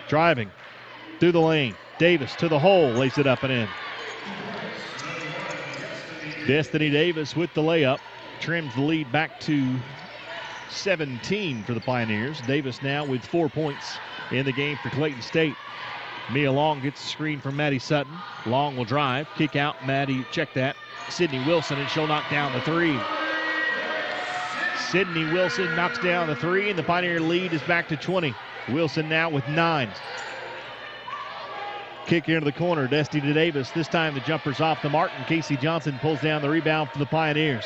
Driving through the lane. Davis to the hole, lays it up and in. Destiny Davis with the layup. Trims the lead back to 17 for the Pioneers. Davis now with 4 points in the game for Clayton State. Mia Long gets the screen from Maddie Sutton. Long will drive, kick out. Maddie, check that. Sydney Wilson, and she'll knock down the three. Sydney Wilson knocks down the three, and the Pioneer lead is back to 20. Wilson now with 9. Kick into the corner, Destiny Davis. This time the jumper's off the mark, and Casey Johnson pulls down the rebound for the Pioneers.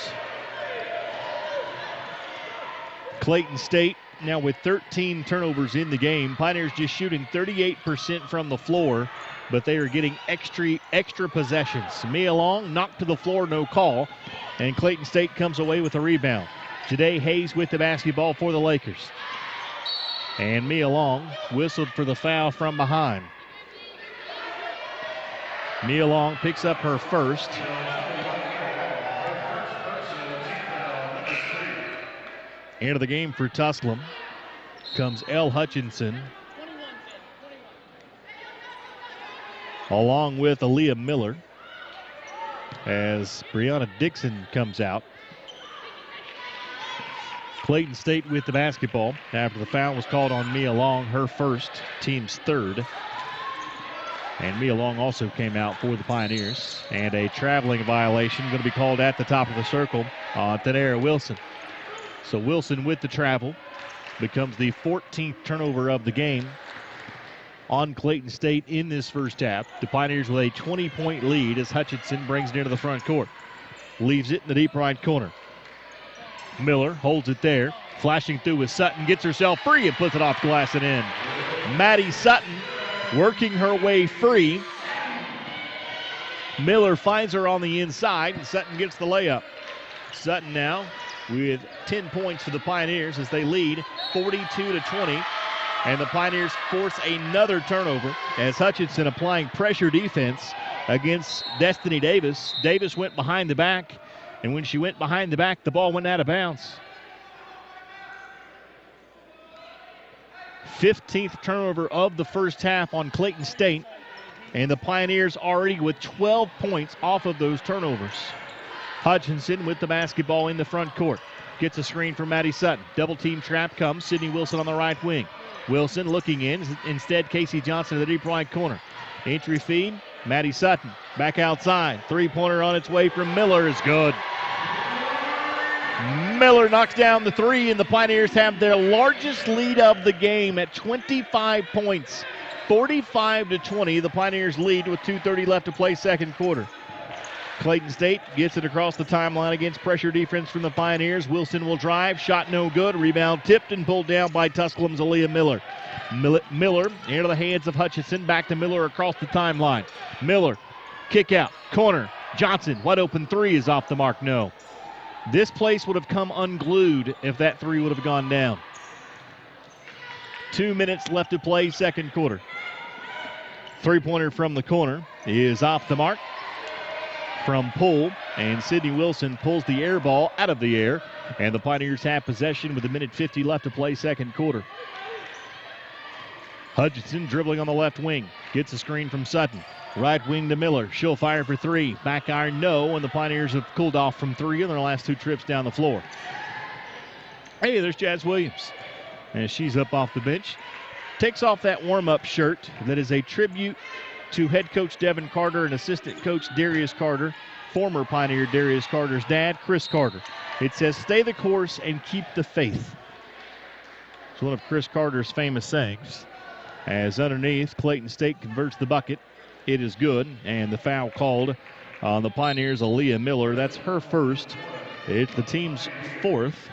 Clayton State now with 13 turnovers in the game. Pioneers just shooting 38% from the floor, but they are getting extra possessions. Mia Long knocked to the floor, no call, and Clayton State comes away with a rebound. Jade Hayes with the basketball for the Lakers. And Mia Long whistled for the foul from behind. Mia Long picks up her first. Into the game for Tusculum comes Elle Hutchinson, along with Aaliyah Miller, as Brianna Dixon comes out. Clayton State with the basketball after the foul was called on Mia Long, her first, team's third. And Mia Long also came out for the Pioneers. And a traveling violation going to be called at the top of the circle on Tanera Wilson. So Wilson with the travel becomes the 14th turnover of the game on Clayton State in this first half. The Pioneers with a 20-point lead as Hutchinson brings it into the front court. Leaves it in the deep right corner. Miller holds it there. Flashing through with Sutton. Gets herself free and puts it off glass and in. Maddie Sutton working her way free. Miller finds her on the inside and Sutton gets the layup. Sutton now with 10 points for the Pioneers as they lead 42-20. And the Pioneers force another turnover as Hutchinson applying pressure defense against Destiny Davis. Davis went behind the back, and when she went behind the back, the ball went out of bounds. 15th turnover of the first half on Clayton State, and the Pioneers already with 12 points off of those turnovers. Hutchinson with the basketball in the front court. Gets a screen from Maddie Sutton. Double team trap comes. Sydney Wilson on the right wing. Wilson looking in. Instead, Casey Johnson in the deep right corner. Entry feed. Maddie Sutton back outside. Three-pointer on its way from Miller is good. Miller knocks down the three, and the Pioneers have their largest lead of the game at 25 points. 45-20. The Pioneers lead with 2:30 left to play second quarter. Clayton State gets it across the timeline against pressure defense from the Pioneers. Wilson will drive. Shot no good. Rebound tipped and pulled down by Tusculum's Aaliyah Miller. Miller into the hands of Hutchinson. Back to Miller across the timeline. Miller, kick out. Corner. Johnson, wide open three is off the mark. No. This place would have come unglued if that three would have gone down. 2 minutes left to play second quarter. Three-pointer from the corner is off the mark from Poole, and Sydney Wilson pulls the air ball out of the air, and the Pioneers have possession with 1:50 left to play second quarter. Hutchinson dribbling on the left wing, gets a screen from Sutton. Right wing to Miller, she'll fire for three. Back iron no, and the Pioneers have cooled off from three in their last two trips down the floor. Hey, there's Jazz Williams, and she's up off the bench. Takes off that warm-up shirt that is a tribute to head coach Devin Carter and assistant coach Darius Carter, former Pioneer Darius Carter's dad, Chris Carter. It says, "Stay the course and keep the faith." It's one of Chris Carter's famous sayings. As underneath, Clayton State converts the bucket. It is good, and the foul called on the Pioneers, Aaliyah Miller. That's her first. It's the team's fourth.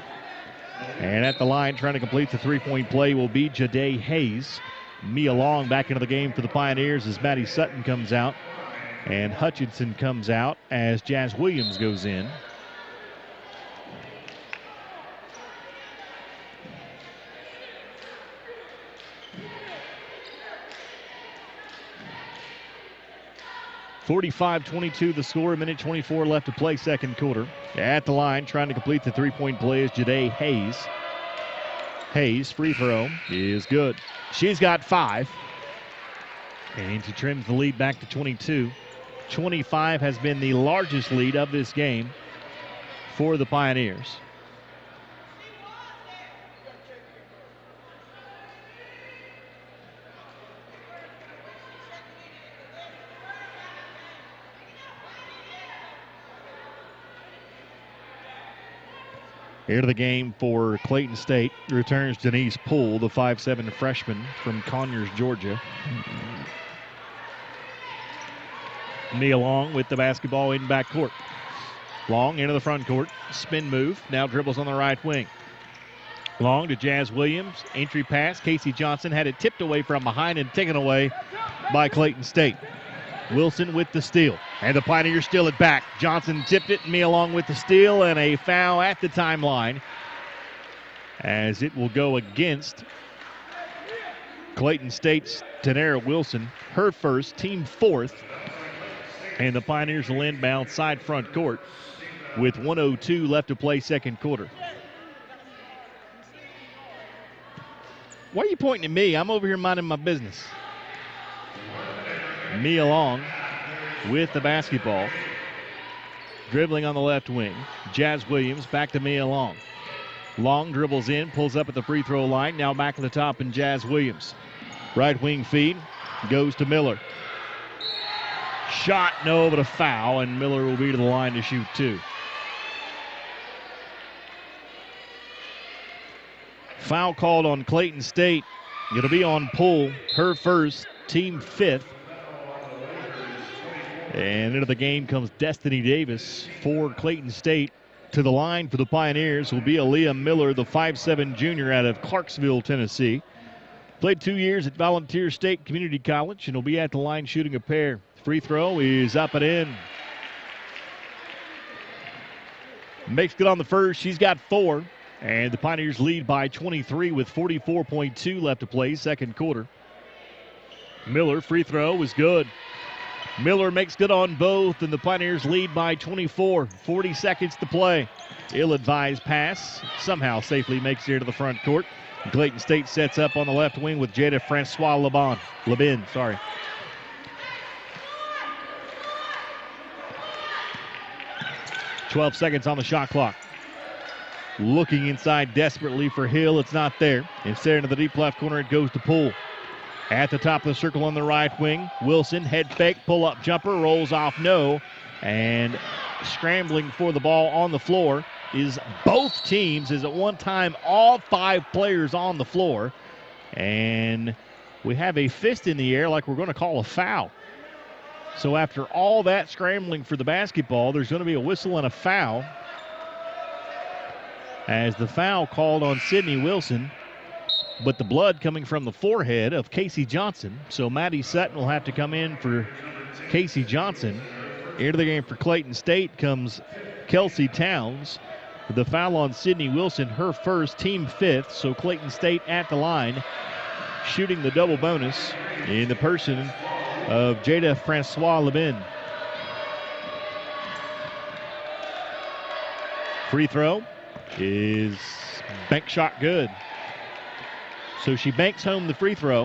And at the line, trying to complete the three-point play will be Jade Hayes. Mia Long back into the game for the Pioneers as Maddie Sutton comes out. And Hutchinson comes out as Jazz Williams goes in. (45-22) the score, 1:24 left to play second quarter. At the line, trying to complete the three-point play is Jade Hayes. Hayes, free throw, is good. She's got 5. And she trims the lead back to 22. 25 has been the largest lead of this game for the Pioneers. Here to the game for Clayton State returns Denise Poole, the 5'7" freshman from Conyers, Georgia. Mia Long with the basketball in backcourt. Long into the front court. Spin move. Now dribbles on the right wing. Long to Jazz Williams. Entry pass. Casey Johnson had it tipped away from behind and taken away by Clayton State. Wilson with the steal. And the Pioneers steal it back. Johnson tipped it. Mia Long with the steal and a foul at the timeline as it will go against Clayton State's Tanera Wilson, her first, team fourth. And the Pioneers will inbound side front court with 1:02 left to play second quarter. Why are you pointing at me? I'm over here minding my business. Mia Long with the basketball. Dribbling on the left wing. Jazz Williams back to Mia Long. Long dribbles in, pulls up at the free throw line. Now back at the top and Jazz Williams. Right wing feed goes to Miller. Shot, no, but a foul, and Miller will be to the line to shoot two. Foul called on Clayton State. It'll be on Poole, her first, team fifth. And into the game comes Destiny Davis for Clayton State. To the line for the Pioneers will be Aaliyah Miller, the 5'7" junior out of Clarksville, Tennessee. Played 2 years at Volunteer State Community College and will be at the line shooting a pair. Free throw is up and in. Makes good on the first. She's got 4. And the Pioneers lead by 23 with 44.2 left to play, second quarter. Miller, free throw is good. Miller makes good on both, and the Pioneers lead by 24. 40 seconds to play. Ill-advised pass. Somehow safely makes it to the front court. Clayton State sets up on the left wing with Jada Francois Labin. 12 seconds on the shot clock. Looking inside desperately for Hill. It's not there. Instead, into the deep left corner, it goes to Poole. At the top of the circle on the right wing, Wilson, head fake, pull-up jumper, rolls off, no. And scrambling for the ball on the floor is both teams. Is at one time all 5 players on the floor. And we have a fist in the air like we're going to call a foul. So after all that scrambling for the basketball, there's going to be a whistle and a foul. As the foul called on Sydney Wilson, but the blood coming from the forehead of Casey Johnson. So Maddie Sutton will have to come in for Casey Johnson. Into the game for Clayton State comes Kelsey Towns. The foul on Sydney Wilson, her first, team fifth. So Clayton State at the line, shooting the double bonus in the person of Jada Francois Labin. Free throw is bank shot good. So she banks home the free throw.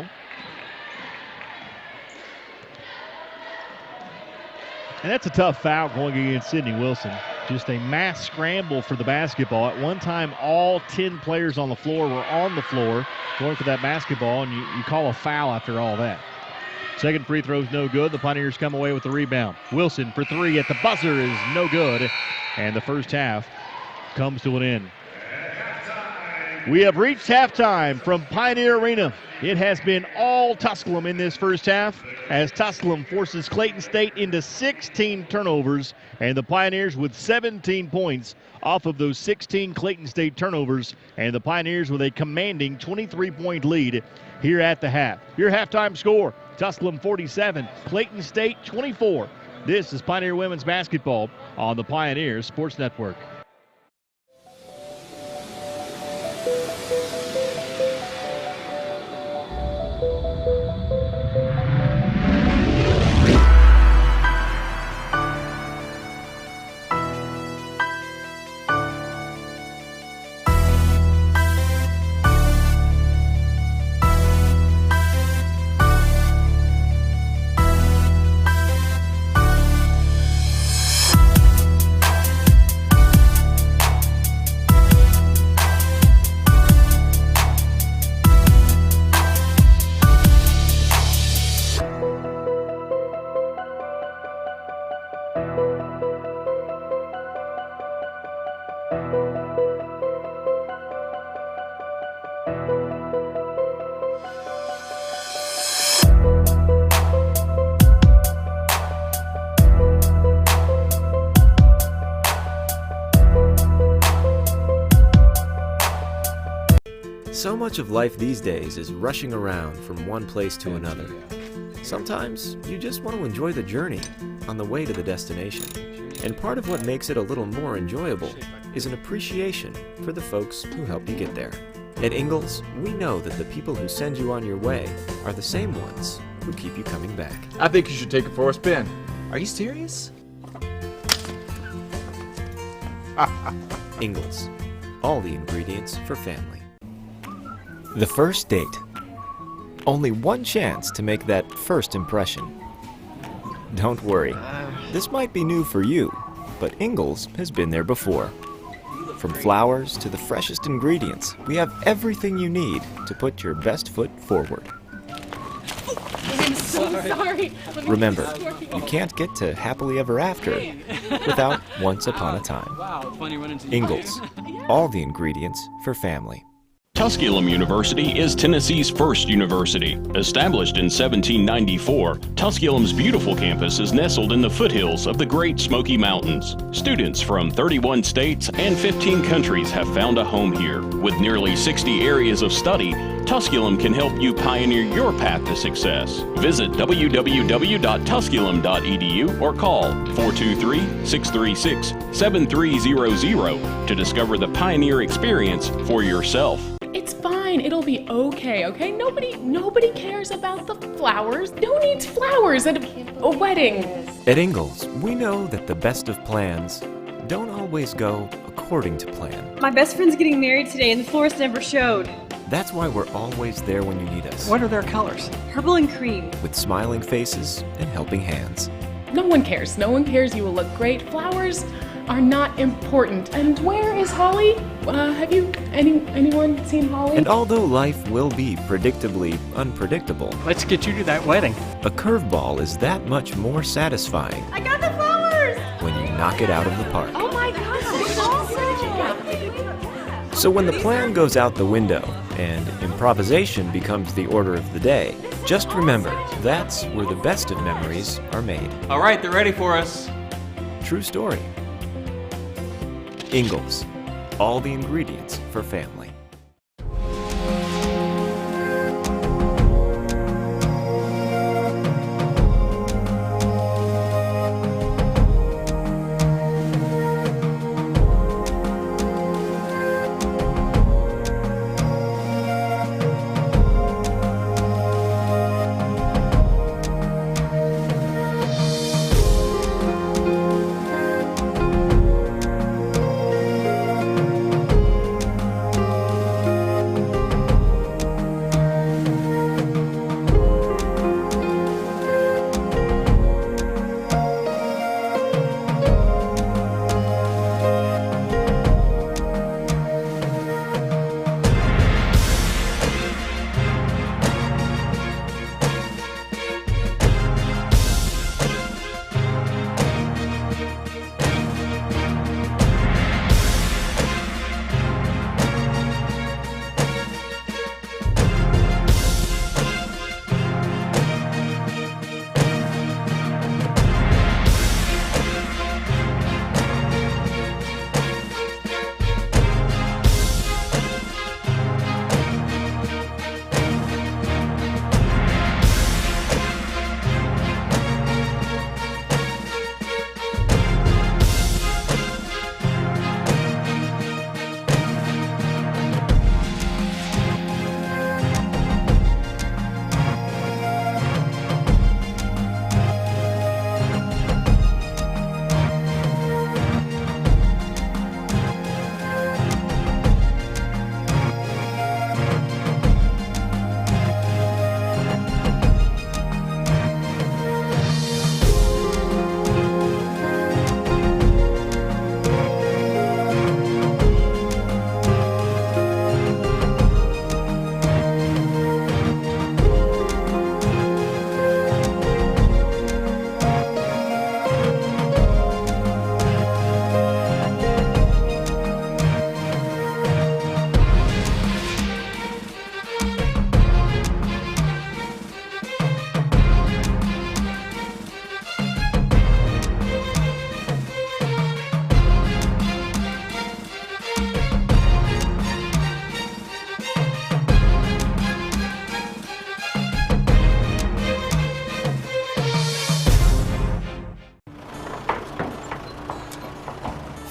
And that's a tough foul going against Sydney Wilson. Just a mass scramble for the basketball. At one time, all 10 players on the floor were on the floor going for that basketball, and you call a foul after all that. Second free throw is no good. The Pioneers come away with the rebound. Wilson for 3 at the buzzer is no good. And the first half comes to an end. We have reached halftime from Pioneer Arena. It has been all Tusculum in this first half as Tusculum forces Clayton State into 16 turnovers, and the Pioneers with 17 points off of those 16 Clayton State turnovers, and the Pioneers with a commanding 23-point lead here at the half. Your halftime score, Tusculum 47, Clayton State 24. This is Pioneer Women's Basketball on the Pioneer Sports Network. So much of life these days is rushing around from one place to another. Sometimes you just want to enjoy the journey on the way to the destination. And part of what makes it a little more enjoyable is an appreciation for the folks who help you get there. At Ingles, we know that the people who send you on your way are the same ones who keep you coming back. I think you should take it for a spin. Are you serious? Ingles, all the ingredients for family. The first date. Only one chance to make that first impression. Don't worry, this might be new for you, but Ingles has been there before. From flowers to the freshest ingredients, we have everything you need to put your best foot forward. I'm so sorry. Remember, you can't get to happily ever after without once upon a time. Wow, it's funny running into you. Ingles, all the ingredients for family. Tusculum University is Tennessee's first university. Established in 1794, Tusculum's beautiful campus is nestled in the foothills of the Great Smoky Mountains. Students from 31 states and 15 countries have found a home here. With nearly 60 areas of study, Tusculum can help you pioneer your path to success. Visit www.tusculum.edu or call 423-636-7300 to discover the pioneer experience for yourself. It's fine. It'll be okay, okay? Nobody cares about the flowers. Who needs flowers at a wedding? At Ingles, we know that the best of plans don't always go according to plan. My best friend's getting married today and the florist never showed. That's why we're always there when you need us, What are their colors? Purple and cream. with smiling faces and helping hands. No one cares. No one cares. You will look great. Flowers are not important. And where is Holly? Have you anyone seen Holly? And although life will be predictably unpredictable, Let's get you to that wedding. a curveball is that much more satisfying I got the flowers! when you knock it out of the park. Oh my gosh, that's awesome! So when the plan goes out the window and improvisation becomes the order of the day, just remember, that's where the best of memories are made. All right, they're ready for us. True story. Ingles, all the ingredients for family.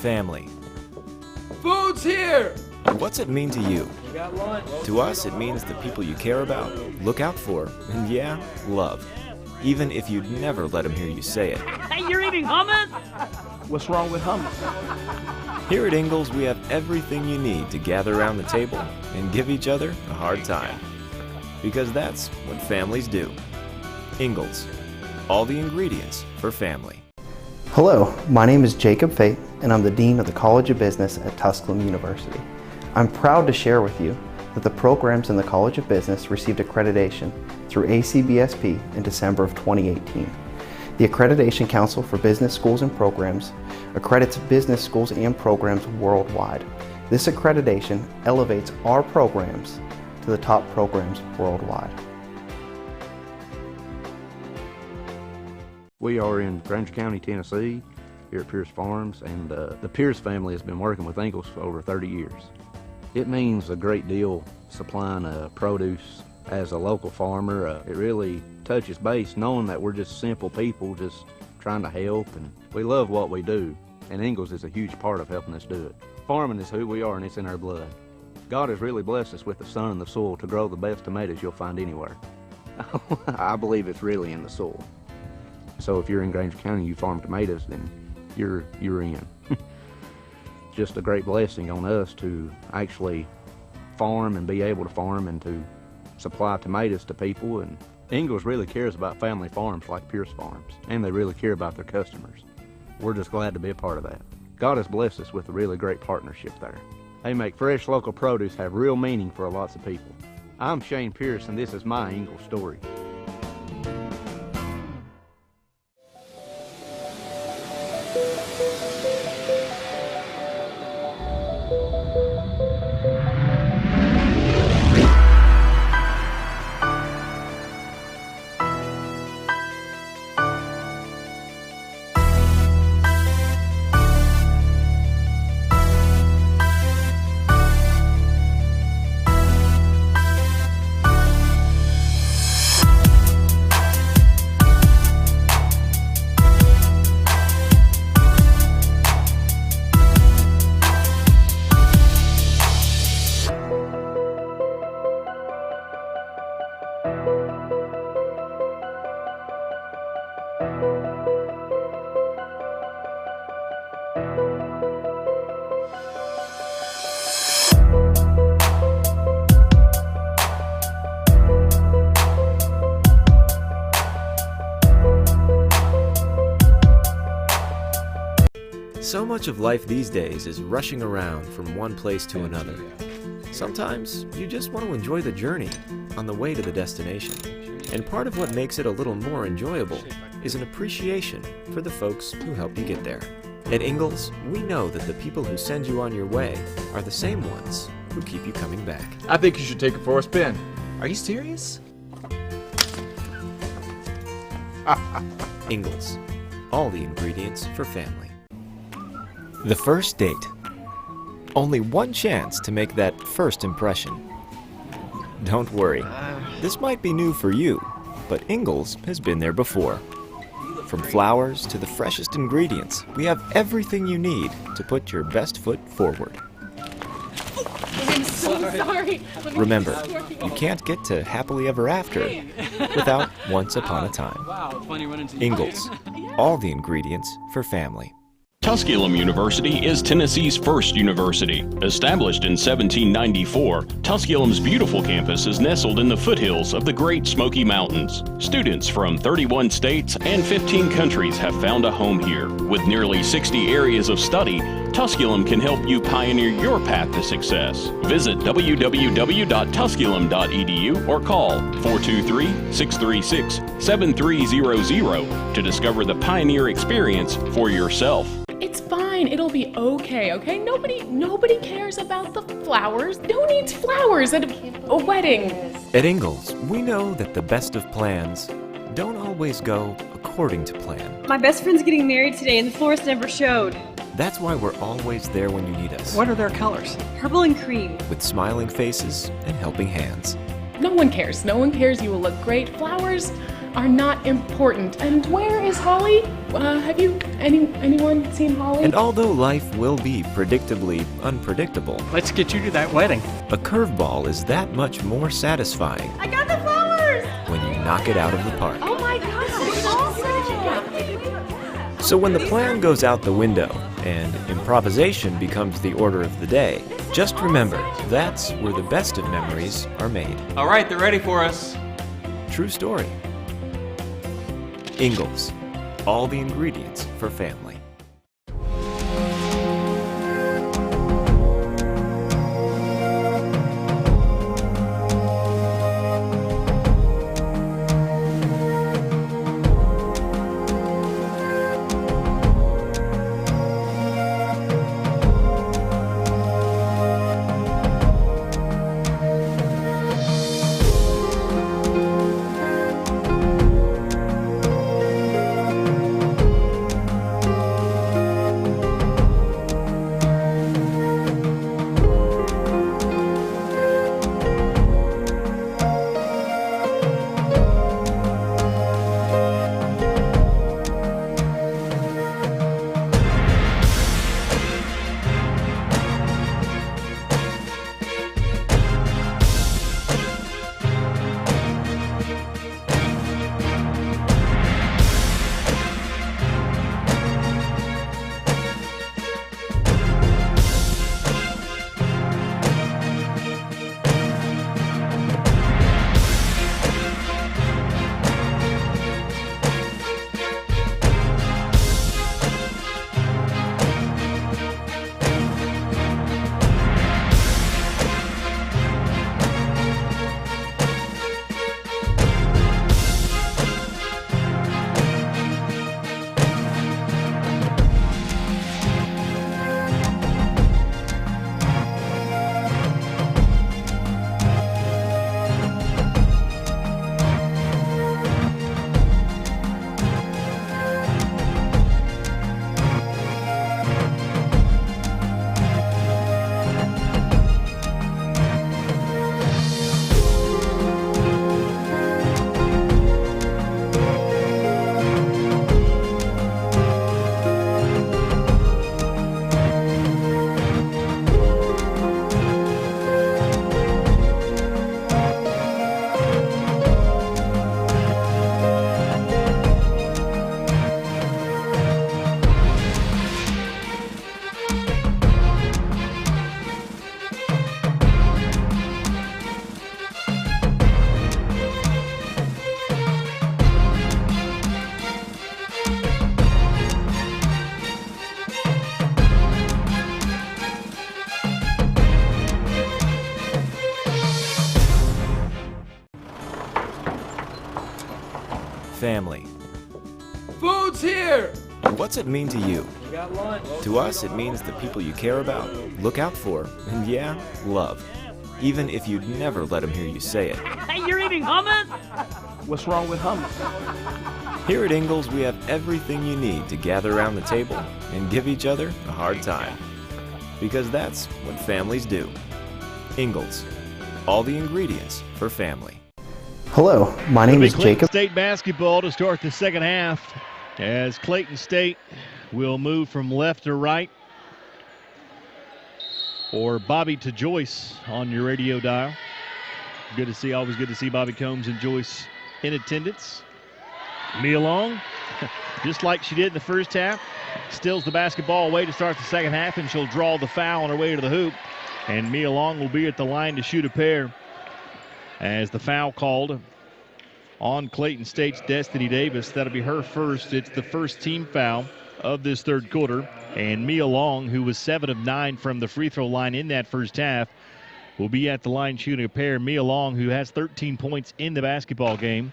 family. Food's here! What's it mean to you? We got lunch. To us, it means the people you care about, look out for, and yeah, love. Even if you'd never let them hear you say it. Hey, you're eating hummus? What's wrong with hummus? Here at Ingles, we have everything you need to gather around the table and give each other a hard time. Because that's what families do. Ingles, all the ingredients for family. Hello, my name is Jacob Fate, and I'm the Dean of the College of Business at Tusculum University. I'm proud to share with you that the programs in the College of Business received accreditation through ACBSP in December of 2018. The Accreditation Council for Business Schools and Programs accredits business schools and programs worldwide. This accreditation elevates our programs to the top programs worldwide. We are in Granger County, Tennessee, here at Pierce Farms, and the Pierce family has been working with Ingles for over 30 years. It means a great deal supplying produce as a local farmer. It really touches base knowing that we're just simple people just trying to help, and we love what we do, and Ingles is a huge part of helping us do it. Farming is who we are, and it's in our blood. God has really blessed us with the sun and the soil to grow the best tomatoes you'll find anywhere. I believe it's really in the soil. So if you're in Granger County and you farm tomatoes, then you're in. Just a great blessing on us to actually farm and be able to farm and to supply tomatoes to people. And Ingles really cares about family farms like Pierce Farms, and they really care about their customers. We're just glad to be a part of that. God has blessed us with a really great partnership there. They make fresh local produce have real meaning for lots of people. I'm Shane Pierce, and this is my Ingles story. So much of life these days is rushing around from one place to another. Sometimes you just want to enjoy the journey on the way to the destination. And part of what makes it a little more enjoyable is an appreciation for the folks who help you get there. At Ingles, we know that the people who send you on your way are the same ones who keep you coming back. I think you should take it for a spin. Are you serious? Ingles, all the ingredients for family. The first date. Only one chance to make that first impression. Don't worry, this might be new for you, but Ingles has been there before. From flowers to the freshest ingredients, we have everything you need to put your best foot forward. I'm so sorry. Remember, you can't get to happily ever after without once upon a time. Wow, it's funny running into you. Ingles, all the ingredients for family. Tusculum University is Tennessee's first university. Established in 1794, Tusculum's beautiful campus is nestled in the foothills of the Great Smoky Mountains. Students from 31 states and 15 countries have found a home here. With nearly 60 areas of study, Tusculum can help you pioneer your path to success. Visit www.tusculum.edu or call 423-636-7300 to discover the pioneer experience for yourself. It's fine. It'll be okay, okay? Nobody cares about the flowers. Who needs flowers at a wedding? At Ingles, we know that the best of plans don't always go according to plan. My best friend's getting married today and the florist never showed. That's why we're always there when you need us. What are their colors? Purple and cream. With smiling faces and helping hands. No one cares. No one cares. You will look great. Flowers are not important. And where is Holly? Have you anyone seen Holly? And although life will be predictably unpredictable, Let's get you to that wedding. a curveball is that much more satisfying I got the flowers! when you knock it out of the park. Oh my gosh, awesome! So when the plan goes out the window and improvisation becomes the order of the day, just remember, that's where the best of memories are made. All right, they're ready for us. True story. Ingles. All the ingredients for family. Family. Food's here! What's it mean to you? We got lunch. To us, it means the people you care about, look out for, and yeah, love. Even if you'd never let them hear you say it. Hey, you're eating hummus? What's wrong with hummus? Here at Ingles, we have everything you need to gather around the table and give each other a hard time. Because that's what families do. Ingles. All the ingredients for family. Hello, my name is Clayton Jacob. State basketball to start the second half as Clayton State will move from left to right, or Bobby to Joyce on your radio dial. Good to see, always good to see Bobby Combs and Joyce in attendance. Mia Long, just like she did in the first half, steals the basketball away to start the second half, and she'll draw the foul on her way to the hoop. And Mia Long will be at the line to shoot a pair as the foul called on Clayton State's Destiny Davis. That'll be her first. It's the first team foul of this third quarter. And Mia Long, who was 7 of 9 from the free throw line in that first half, will be at the line shooting a pair. Mia Long, who has 13 points in the basketball game,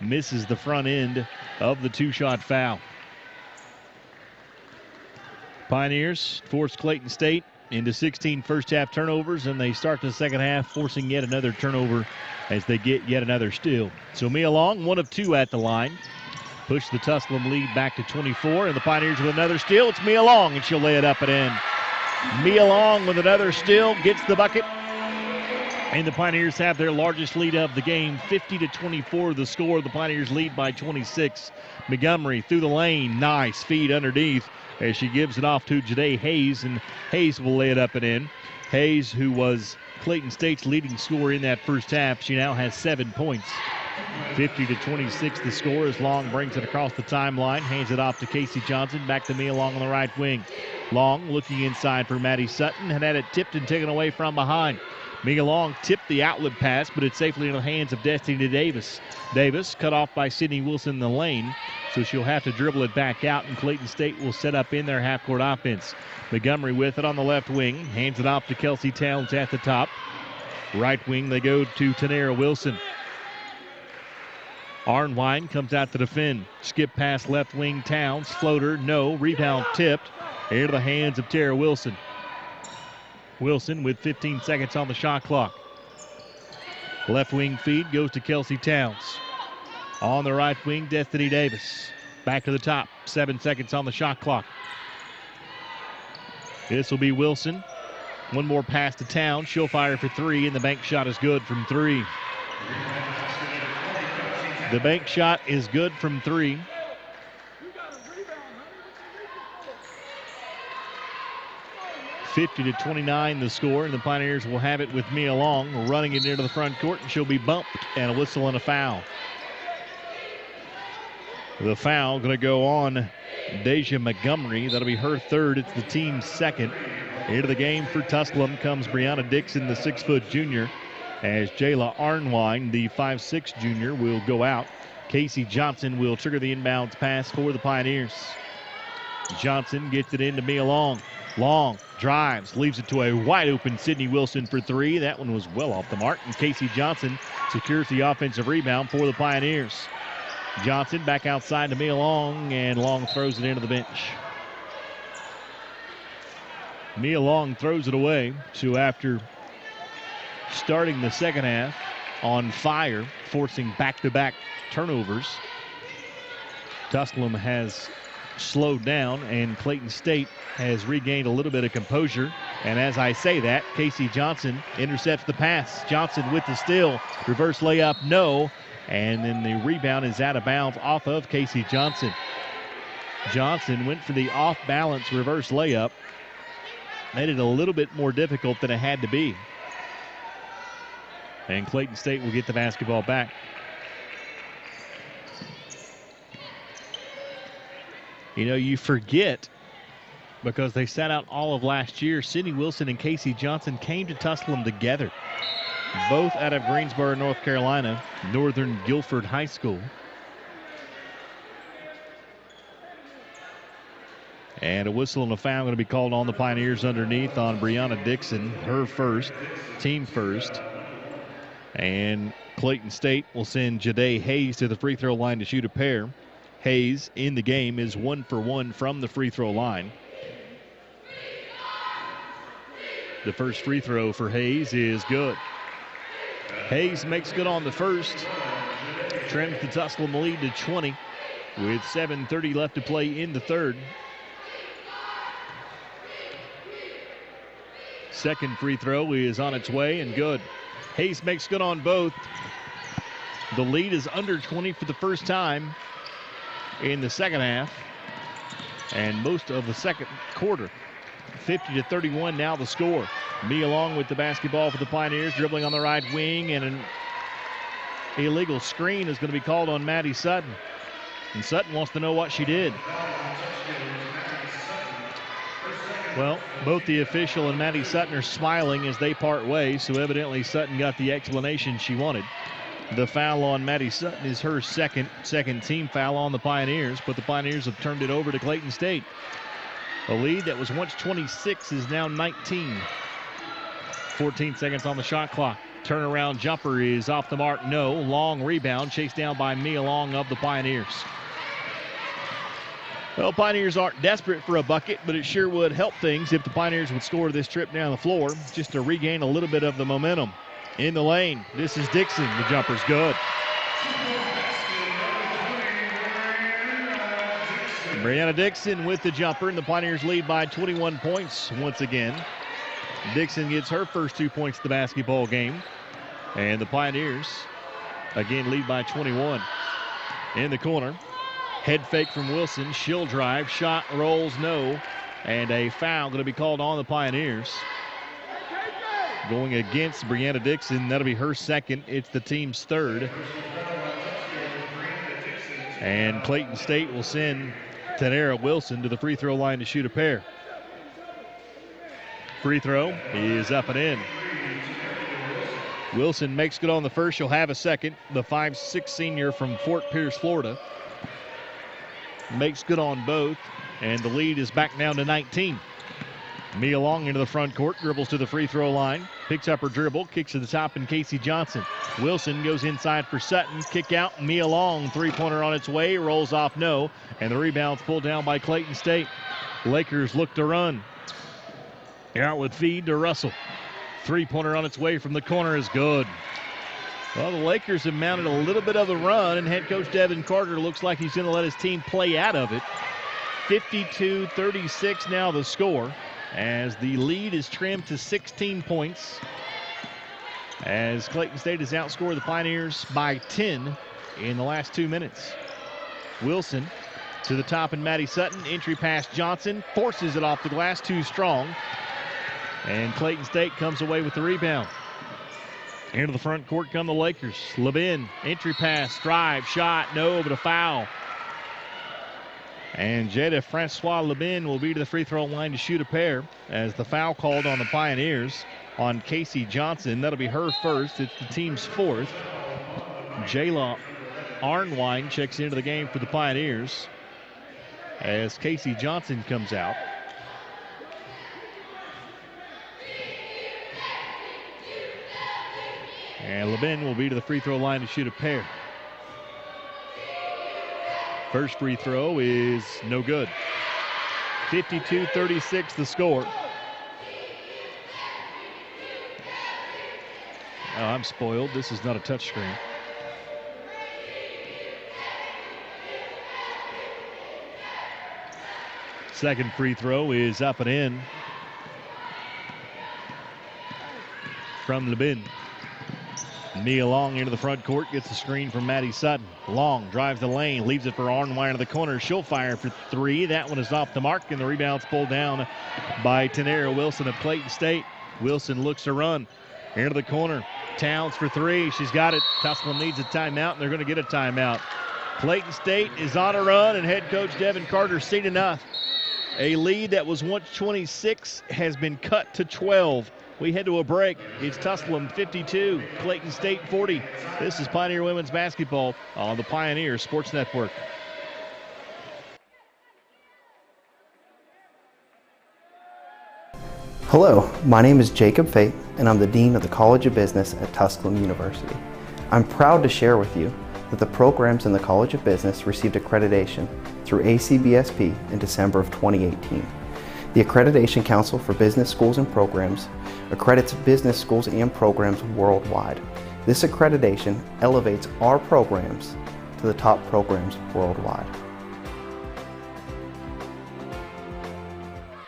misses the front end of the two-shot foul. Pioneers force Clayton State into 16 first-half turnovers, and they start the second half forcing yet another turnover as they get yet another steal. So Mia Long, 1 of 2 at the line. Push the Tusculum lead back to 24, and the Pioneers with another steal. It's Mia Long, and she'll lay it up and in. Mia Long with another steal, gets the bucket, And the Pioneers have their largest lead of the game, 50-24 the score. The Pioneers lead by 26. Montgomery through the lane. Nice feed underneath as she gives it off to Jade Hayes, and Hayes will lay it up and in. Hayes, who was Clayton State's leading scorer in that first half, she now has 7 points. 50-26 the score as Long brings it across the timeline, hands it off to Casey Johnson, back to Mia Long on the right wing. Long looking inside for Maddie Sutton, had it tipped and taken away from behind. Mia Long tipped the outlet pass, but it's safely in the hands of Destiny Davis. Davis cut off by Sydney Wilson in the lane, so she'll have to dribble it back out, and Clayton State will set up in their half-court offense. Montgomery with it on the left wing, hands it off to Kelsey Towns at the top. Right wing, they go to Tanera Wilson. Arnwine comes out to defend. Skip past left wing Towns. Floater, no. Rebound tipped into the hands of Tara Wilson. Wilson with 15 seconds on the shot clock. Left wing feed goes to Kelsey Towns. On the right wing, Destiny Davis. Back to the top. 7 seconds on the shot clock. This will be Wilson. One more pass to Towns. She'll fire for three, and the bank shot is good from three. The bank shot is good from three. (50-29) the score, and the Pioneers will have it with Mia Long running it into the front court, and she'll be bumped, and a whistle and a foul. The foul going to go on Deja Montgomery. That'll be her third. It's the team's second. Into the game for Tusculum comes Brianna Dixon, the 6-foot junior, as Jayla Arnwine, the 5'6" junior, will go out. Casey Johnson will trigger the inbounds pass for the Pioneers. Johnson gets it into Mia Long. Long drives, leaves it to a wide-open Sydney Wilson for three. That one was well off the mark, and Casey Johnson secures the offensive rebound for the Pioneers. Johnson back outside to Mia Long, and Long throws it into the bench. Mia Long throws it away. So after starting the second half on fire, forcing back-to-back turnovers, Tusculum has slowed down, and Clayton State has regained a little bit of composure. And as I say that, Casey Johnson intercepts the pass. Johnson with the steal. Reverse layup, no. And then the rebound is out of bounds off of Casey Johnson. Johnson went for the off-balance reverse layup. Made it a little bit more difficult than it had to be. And Clayton State will get the basketball back. You know, you forget, because they sat out all of last year, Sydney Wilson and Casey Johnson came to Tusculum together. Both out of Greensboro, North Carolina, Northern Guilford High School. And a whistle and a foul going to be called on the Pioneers underneath on Brianna Dixon, her first, team first. And Clayton State will send Jade Hayes to the free throw line to shoot a pair. Hayes in the game is 1 for 1 from the free throw line. The first free throw for Hayes is good. Hayes makes good on the first. Trims the Tusculum lead to 20 with 7:30 left to play in the third. Second free throw is on its way and good. Hayes makes good on both. The lead is under 20 for the first time in the second half and most of the second quarter. 50-31 now the score. Mia Long with the basketball for the Pioneers, dribbling on the right wing, and an illegal screen is going to be called on Maddie Sutton. And Sutton wants to know what she did. Well, both the official and Maddie Sutton are smiling as they part ways, so evidently Sutton got the explanation she wanted. The foul on Maddie Sutton is her second team foul on the Pioneers, but the Pioneers have turned it over to Clayton State. A lead that was once 26 is now 19. 14 seconds on the shot clock. Turnaround jumper is off the mark, no. Long rebound, chased down by Mia Long of the Pioneers. Well, Pioneers aren't desperate for a bucket, but it sure would help things if the Pioneers would score this trip down the floor, just to regain a little bit of the momentum. In the lane, this is Dixon. The jumper's good. Brianna Dixon with the jumper, and the Pioneers lead by 21 points once again. Dixon gets her first 2 points of the basketball game. And the Pioneers, again, lead by 21. In the corner, head fake from Wilson. She'll drive. Shot rolls no. And a foul going to be called on the Pioneers. Going against Brianna Dixon. That'll be her second. It's the team's third. And Clayton State will send Tanera Wilson to the free throw line to shoot a pair. Free throw is up and in. Wilson makes good on the first. She'll have a second. The 5'6" senior from Fort Pierce, Florida, makes good on both. And the lead is back down to 19. Mia Long into the front court, dribbles to the free throw line, picks up her dribble, kicks to the top, and Casey Johnson. Wilson goes inside for Sutton, kick out, Mia Long, three-pointer on its way, rolls off no, and the rebound's pulled down by Clayton State. Lakers look to run. Outlet feed to Russell. Three-pointer on its way from the corner is good. Well, the Lakers have mounted a little bit of a run, and head coach Devin Carter looks like he's going to let his team play out of it. 52-36 now the score, as the lead is trimmed to 16 points, as Clayton State has outscored the Pioneers by 10 in the last 2 minutes. Wilson to the top, and Maddie Sutton. Entry pass Johnson, forces it off the glass, too strong. And Clayton State comes away with the rebound. Into the front court come the Lakers. Levin, entry pass, drive, shot, no, but a foul. And Jada Francois Levin will be to the free throw line to shoot a pair, as the foul called on the Pioneers on Casey Johnson. That'll be her first. It's the team's fourth. Jayla Arnwine checks into the game for the Pioneers as Casey Johnson comes out. And Levin will be to the free throw line to shoot a pair. First free throw is no good. 52-36 the score. Oh, I'm spoiled. This is not a touchscreen. Second free throw is up and in from Levin. Nia Long into the front court, gets the screen from Maddie Sutton. Long drives the lane, leaves it for Arnwine to the corner. She'll fire for three. That one is off the mark, and the rebound's pulled down by Tanera Wilson of Clayton State. Wilson looks to run into the corner. Towns for three. She's got it. Tusculum needs a timeout, and they're going to get a timeout. Clayton State is on a run, and head coach Devin Carter's seen enough. A lead that was once 26 has been cut to 12. We head to a break. It's Tusculum 52, Clayton State 40. This is Pioneer Women's Basketball on the Pioneer Sports Network. Hello, my name is Jacob Fate, and I'm the Dean of the College of Business at Tusculum University. I'm proud to share with you that the programs in the College of Business received accreditation through ACBSP in December of 2018. The Accreditation Council for Business Schools and Programs accredits business schools and programs worldwide. This accreditation elevates our programs to the top programs worldwide.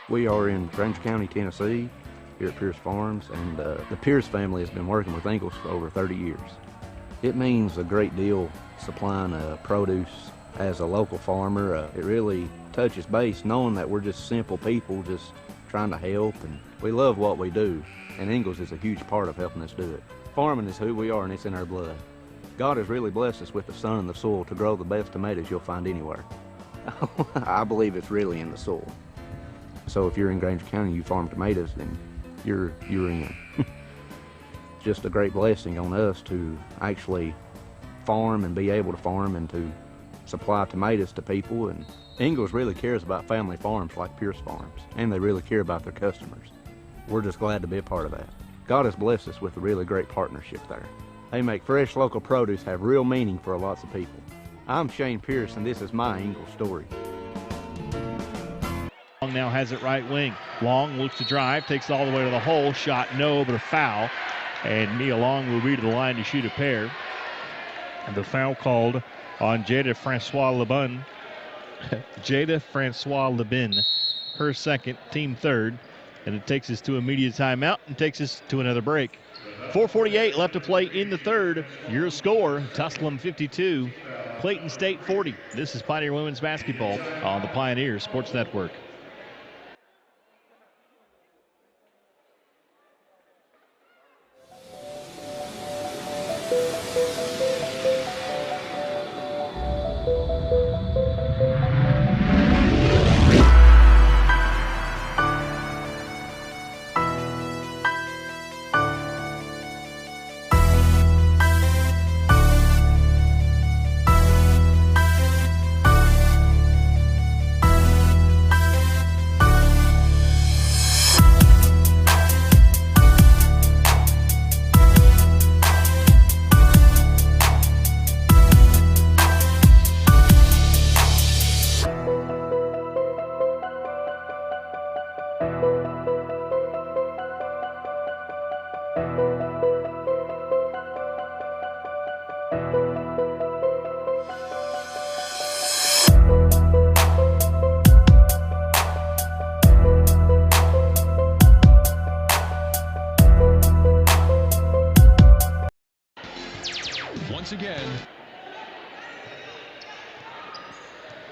We are in Granger County, Tennessee, here at Pierce Farms, and the Pierce family has been working with Ingles for over 30 years. It means a great deal supplying produce as a local farmer. It really touches base knowing that we're just simple people just trying to help, and we love what we do, and Ingles is a huge part of helping us do it. Farming is who we are, and it's in our blood. God has really blessed us with the sun and the soil to grow the best tomatoes you'll find anywhere. I believe it's really in the soil. So if you're in Granger County and you farm tomatoes, then you're in. It's just a great blessing on us to actually farm and be able to farm and to supply tomatoes to people. And Ingles really cares about family farms like Pierce Farms, and they really care about their customers. We're just glad to be a part of that. God has blessed us with a really great partnership there. They make fresh local produce have real meaning for lots of people. I'm Shane Pierce, and this is my Ingles story. Long now has it right wing. Long looks to drive, takes it all the way to the hole. Shot no, but a foul. And Mia Long will be to the line to shoot a pair. And the foul called on Jada Francois Lebin. Jada Francois Lebin, her second, team third. And it takes us to immediate timeout and takes us to another break. 4:48 left to play in the third. Your score, Tusculum 52, Clayton State 40. This is Pioneer Women's Basketball on the Pioneer Sports Network.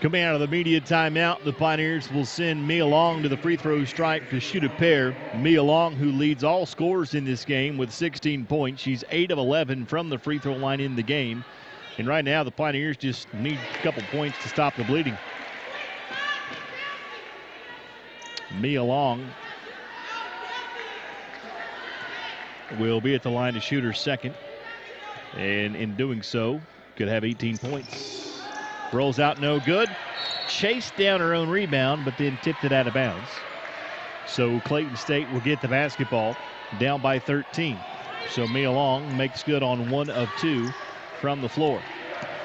Coming out of the media timeout, the Pioneers will send Mia Long to the free throw stripe to shoot a pair. Mia Long, who leads all scorers in this game with 16 points. She's 8 of 11 from the free throw line in the game. And right now, the Pioneers just need a couple points to stop the bleeding. Mia Long will be at the line to shoot her second. And in doing so, could have 18 points. Rolls out, no good. Chased down her own rebound, but then tipped it out of bounds. So Clayton State will get the basketball down by 13. So Mia Long makes good on 1 of 2 from the floor.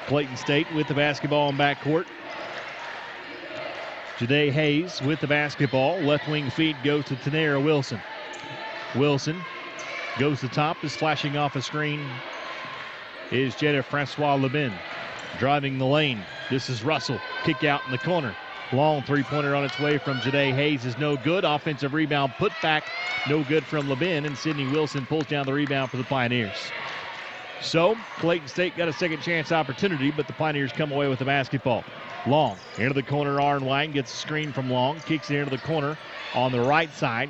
Clayton State with the basketball in backcourt. Jade Hayes with the basketball. Left wing feed goes to Tanera Wilson. Wilson goes to top, is flashing off a screen. Is Jetta Francois Lebin. Driving the lane. This is Russell. Kick out in the corner. Long three-pointer on its way from Jade Hayes is no good. Offensive rebound put back. No good from Lebin. And Sydney Wilson pulls down the rebound for the Pioneers. So Clayton State got a second chance opportunity, but the Pioneers come away with the basketball. Long into the corner. Arnwine gets a screen from Long. Kicks it into the corner on the right side.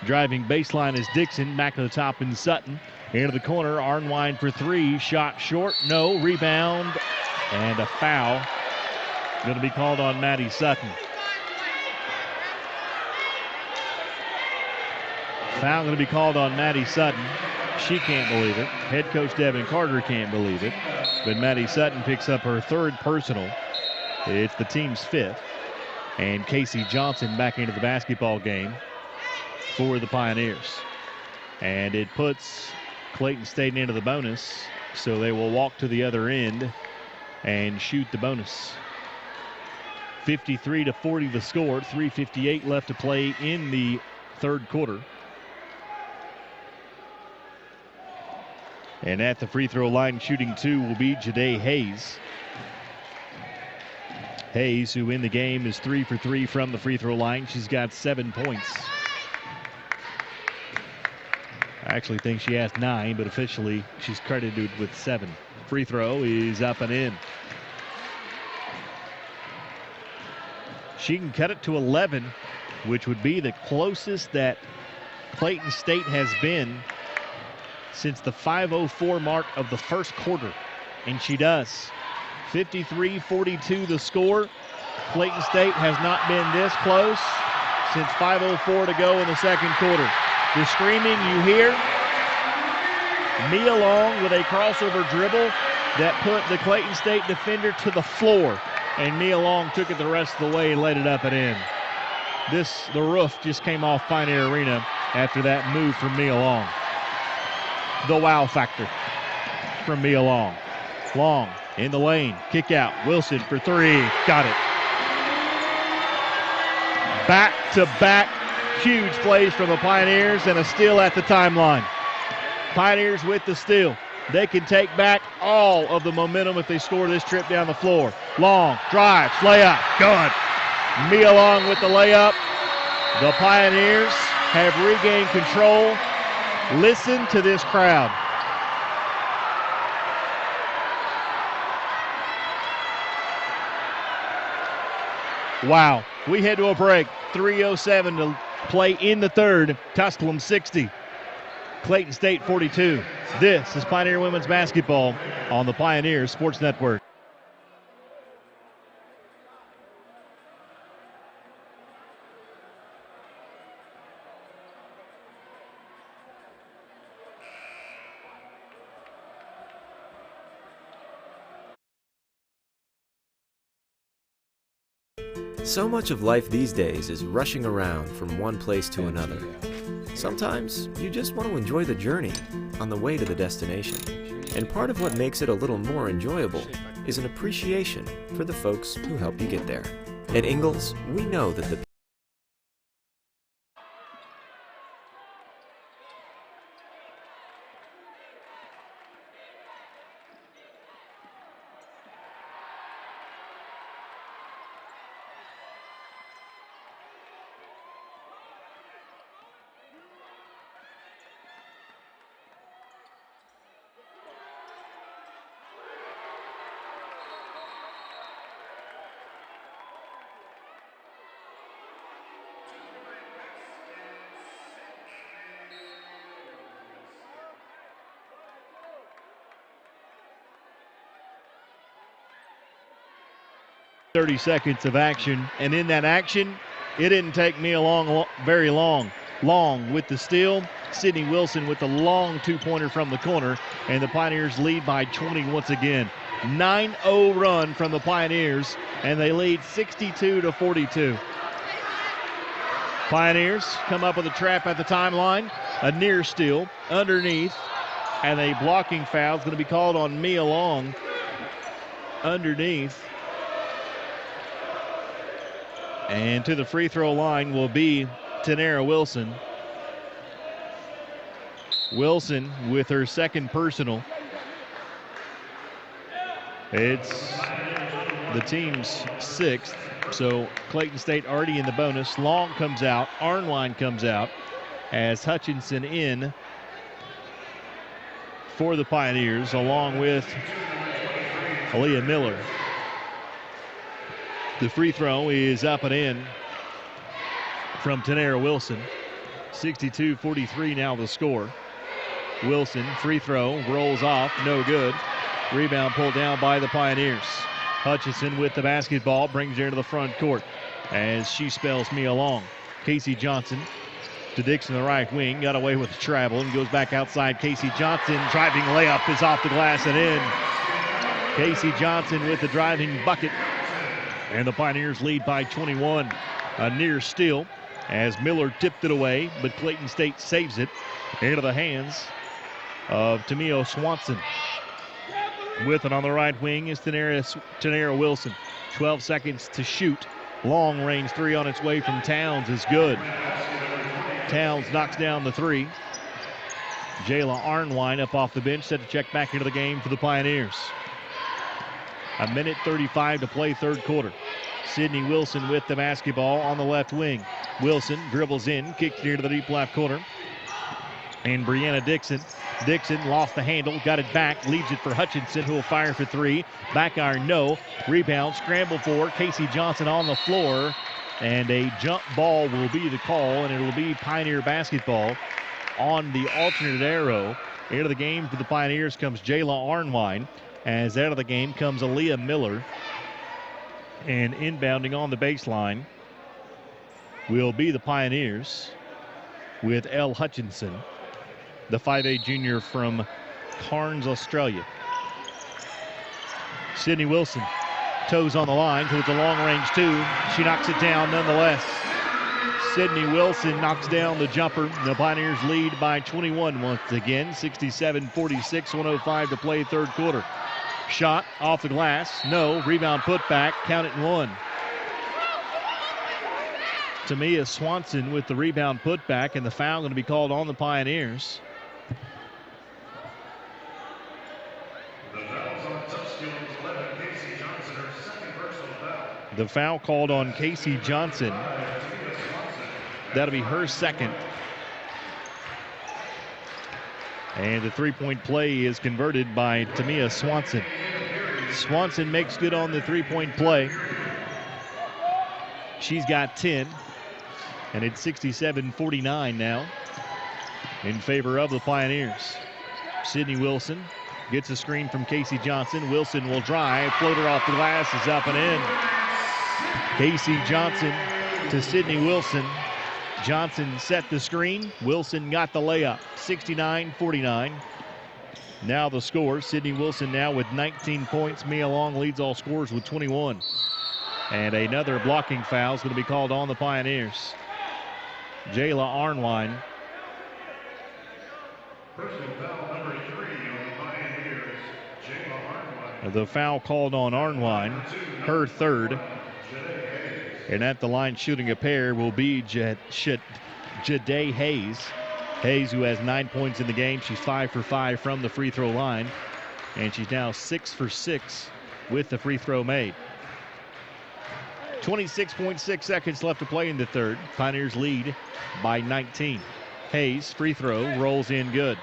Driving baseline is Dixon. Back to the top in Sutton. Into the corner, Arnwine for 3, shot short, no, rebound, and a foul. Going to be called on Maddie Sutton. Foul going to be called on Maddie Sutton. She can't believe it. Head coach Devin Carter can't believe it. But Maddie Sutton picks up her 3rd personal. It's the team's 5th. And Casey Johnson back into the basketball game for the Pioneers. And it puts Clayton State into the bonus, so they will walk to the other end and shoot the bonus. 53-40 the score, 3:58 left to play in the third quarter. And at the free throw line shooting 2 will be Jade Hayes. Hayes, who in the game is 3 for 3 from the free throw line. She's got 7 points. I actually think she has 9, but officially she's credited with 7. Free throw is up and in. She can cut it to 11, which would be the closest that Clayton State has been since the 5:04 mark of the first quarter, and she does. 53-42 the score. Clayton State has not been this close since 5:04 to go in the second quarter. The screaming you hear, Mia Long with a crossover dribble that put the Clayton State defender to the floor, and Mia Long took it the rest of the way and let it up and in. The roof just came off Pioneer Arena after that move from Mia Long. The wow factor from Mia Long. Long in the lane, kick out, Wilson for 3, got it. Back-to-back huge plays from the Pioneers and a steal at the timeline. Pioneers with the steal. They can take back all of the momentum if they score this trip down the floor. Long drives, layup, good. Mia Long with the layup. The Pioneers have regained control Listen to this crowd. Wow. We head to a break. 3:07 to play in the third. Tusculum 60. Clayton State 42. This is Pioneer Women's Basketball on the Pioneer Sports Network. So much of life these days is rushing around from one place to another. Sometimes you just want to enjoy the journey on the way to the destination. And part of what makes it a little more enjoyable is an appreciation for the folks who help you get there. At Ingles, we know that the 30 seconds of action, and in that action, it didn't take me very long with the steal. Sydney Wilson with the long two-pointer from the corner, and the Pioneers lead by 20 once again. 9-0 run from the Pioneers, and they lead 62-42. Pioneers come up with a trap at the timeline, a near steal underneath, and a blocking foul is going to be called on Mia Long underneath. And to the free throw line will be Tanera Wilson. Wilson with her second personal. It's the team's sixth, so Clayton State already in the bonus. Long comes out, Arnwine comes out as Hutchinson in for the Pioneers, along with Aaliyah Miller. The free throw is up and in from Tanera Wilson. 62-43 now the score. Wilson, free throw, rolls off, no good. Rebound pulled down by the Pioneers. Hutchinson with the basketball, brings her to the front court as she spells Mia Long. Casey Johnson to Dixon, the right wing, got away with the travel and goes back outside. Casey Johnson, driving layup is off the glass and in. Casey Johnson with the driving bucket. And the Pioneers lead by 21. A near steal as Miller tipped it away, but Clayton State saves it into the hands of Tamio Swanson. With it on the right wing is Tanera Wilson. 12 seconds to shoot. Long range three on its way from Towns is good. Towns knocks down the three. Jayla Arnwine up off the bench, set to check back into the game for the Pioneers. A minute 35 to play third quarter. Sydney Wilson with the basketball on the left wing. Wilson dribbles in, kicks near to the deep left corner. And Brianna Dixon. Dixon lost the handle, got it back, leaves it for Hutchinson, who will fire for three. Back iron, no. Rebound, scramble for Casey Johnson on the floor. And a jump ball will be the call, and it'll be Pioneer basketball on the alternate arrow. Into the game for the Pioneers comes Jayla Arnwine. As out of the game comes Aaliyah Miller. And inbounding on the baseline will be the Pioneers with Elle Hutchinson, the 5'8 junior from Cairns, Australia. Sydney Wilson, toes on the line towards the long range two. She knocks it down nonetheless. Sydney Wilson knocks down the jumper. The Pioneers lead by 21 once again, 67-46, 105 to play third quarter. Shot off the glass, no. Rebound put back, count it and one. Tamia Swanson with the rebound put back, and the foul going to be called on the Pioneers. The foul called on Casey Johnson. That'll be her second. And the three-point play is converted by Tamia Swanson. Swanson makes good on the three-point play. She's got 10. And it's 67-49 now in favor of the Pioneers. Sydney Wilson gets a screen from Casey Johnson. Wilson will drive. Floater off the glass is up and in. Casey Johnson to Sydney Wilson. Johnson set the screen. Wilson got the layup. 69-49. Now the score. Sydney Wilson now with 19 points. Mia Long leads all scorers with 21. And another blocking foul is going to be called on the Pioneers. Jayla Arnwine. The foul called on Arnwine, her third. And at the line shooting a pair will be Jade Hayes. Hayes, who has 9 points in the game. She's 5 for 5 from the free throw line. And she's now 6 for 6 with the free throw made. 26.6 seconds left to play in the third. Pioneers lead by 19. Hayes, free throw, rolls in good.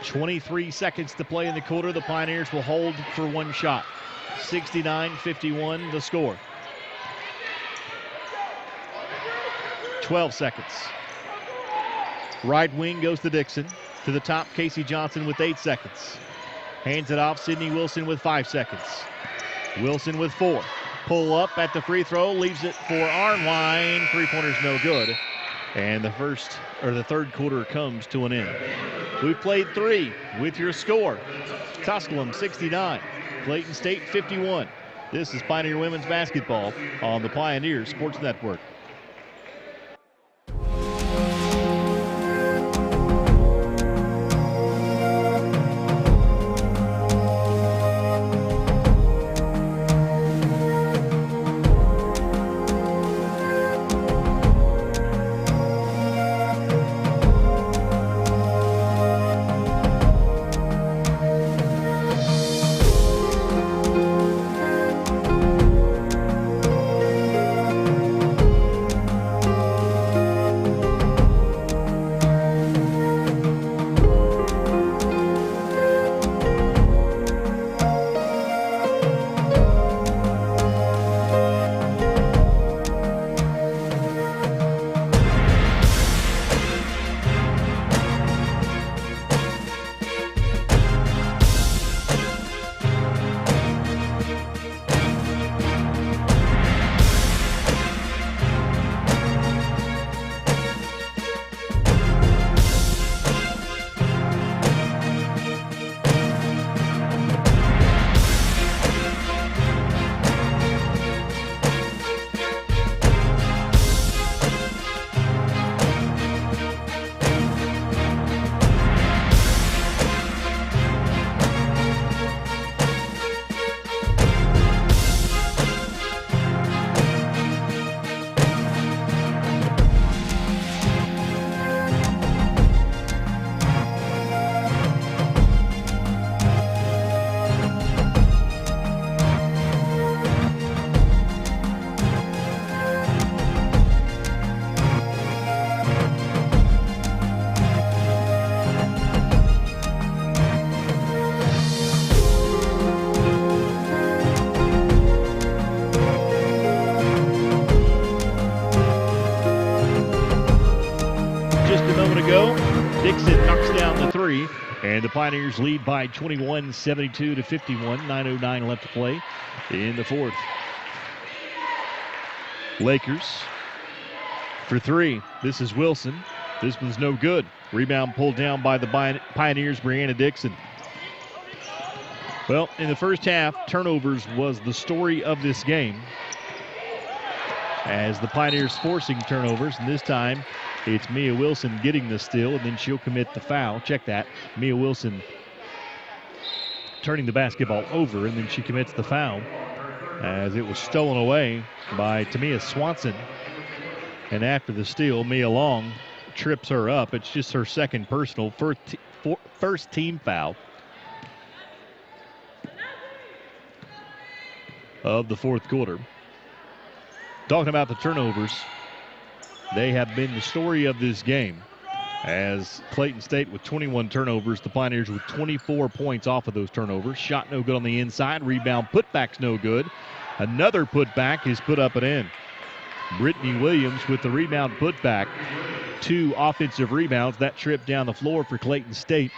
.23 seconds to play in the quarter. The Pioneers will hold for one shot. 69-51 the score. 12 seconds. Right wing goes to Dixon. To the top, Casey Johnson with 8 seconds. Hands it off, Sydney Wilson with 5 seconds. Wilson with 4. Pull up at the free throw, leaves it for Arnwine. Three-pointer's no good. And the third quarter comes to an end. We've played 3 with your score. Tusculum 69, Clayton State 51. This is Pioneer Women's Basketball on the Pioneer Sports Network. And the Pioneers lead by 21, 72-51. 9:09 left to play in the fourth. Lakers for 3. This is Wilson. This one's no good. Rebound pulled down by the Pioneers, Brianna Dixon. Well, in the first half, turnovers was the story of this game, as the Pioneers forcing turnovers, and this time it's Mia Wilson getting the steal, and then she'll commit the foul. Check that. Mia Wilson turning the basketball over, and then she commits the foul as it was stolen away by Tamia Swanson. And after the steal, Mia Long trips her up. It's just her second personal, first team foul of the fourth quarter. Talking about the turnovers, They have been the story of this game, as Clayton State with 21 turnovers, the Pioneers with 24 points off of those turnovers. Shot no good on the inside. Rebound putback's no good. Another putback is put up and in. Brittany Williams with the rebound putback. 2 offensive rebounds. That trip down the floor for Clayton State.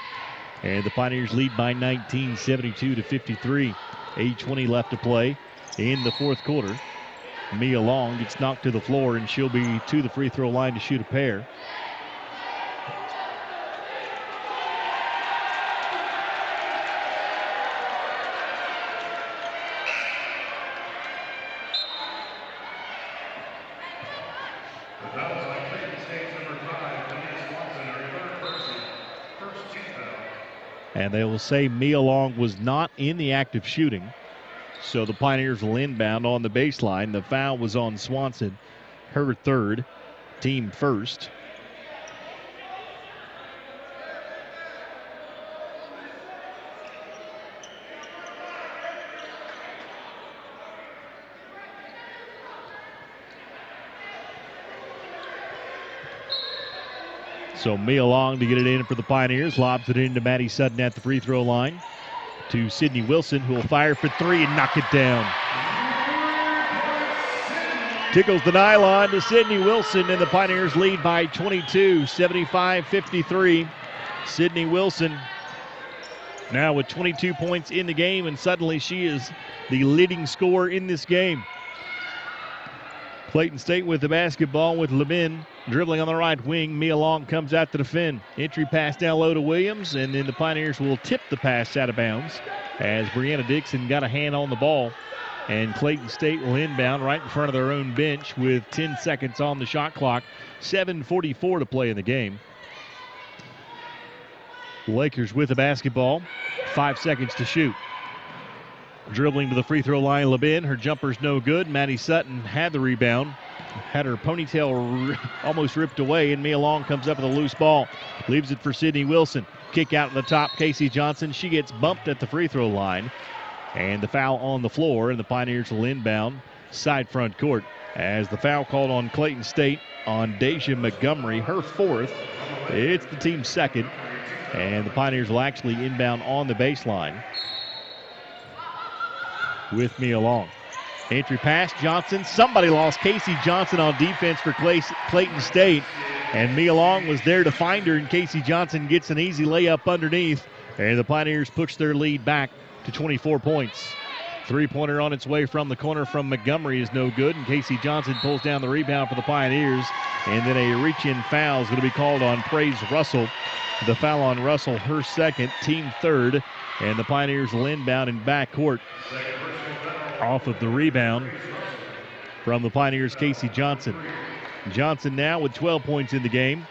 And the Pioneers lead by 19, 72-53. 8:20 left to play in the fourth quarter. Mia Long gets knocked to the floor, and she'll be to the free throw line to shoot a pair. And they will say Mia Long was not in the act of shooting. So the Pioneers will inbound on the baseline. The foul was on Swanson, her third, team first. So Mia Long to get it in for the Pioneers. Lobs it into Maddie Sutton at the free throw line. To Sydney Wilson, who will fire for 3 and knock it down. Tickles the nylon to Sydney Wilson, and the Pioneers lead by 22, 75-53. Sydney Wilson now with 22 points in the game, and suddenly she is the leading scorer in this game. Clayton State with the basketball with Levin dribbling on the right wing. Mia Long comes out to defend. Entry pass down low to Williams, and then the Pioneers will tip the pass out of bounds as Brianna Dixon got a hand on the ball. And Clayton State will inbound right in front of their own bench with 10 seconds on the shot clock. 7:44 to play in the game. Lakers with the basketball. 5 seconds to shoot. Dribbling to the free throw line, Levin. Her jumper's no good. Maddie Sutton had the rebound. Had her ponytail almost ripped away, and Mia Long comes up with a loose ball. Leaves it for Sydney Wilson. Kick out to the top, Casey Johnson. She gets bumped at the free throw line. And the foul on the floor, and the Pioneers will inbound side front court. As the foul called on Clayton State on Deja Montgomery, her fourth. It's the team's second. And the Pioneers will actually inbound on the baseline with Mia Long. Entry pass, Johnson. Somebody lost Casey Johnson on defense for Clayton State. And Mia Long was there to find her, and Casey Johnson gets an easy layup underneath. And the Pioneers push their lead back to 24 points. Three-pointer on its way from the corner from Montgomery is no good, and Casey Johnson pulls down the rebound for the Pioneers. And then a reach-in foul is going to be called on Praise Russell. The foul on Russell, her second, team third. And the Pioneers will inbound in backcourt. Off of the rebound from the Pioneers, Casey Johnson. Johnson now with 12 points in the game.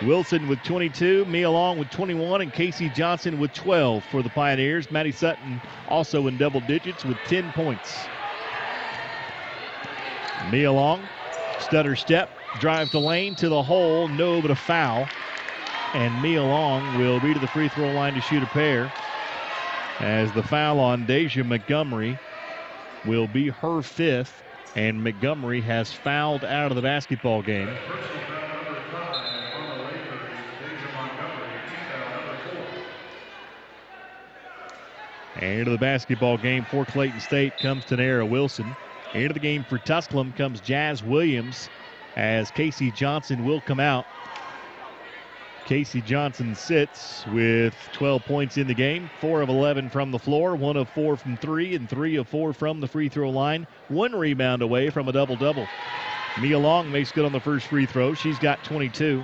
Wilson with 22, Mia Long with 21, and Casey Johnson with 12 for the Pioneers. Maddie Sutton also in double digits with 10 points. Mia Long, stutter step, drive the lane to the hole, no, but a foul. And Mia Long will be to the free throw line to shoot a pair, as the foul on Deja Montgomery will be her fifth, and Montgomery has fouled out of the basketball game. And into the basketball game for Clayton State comes Tanera Wilson. Into the game for Tusculum comes Jazz Williams, as Casey Johnson will come out. Casey Johnson sits with 12 points in the game, 4 of 11 from the floor, 1 of 4 from 3, and 3 of 4 from the free throw line. 1 rebound away from a double-double. Mia Long makes good on the first free throw. She's got 22.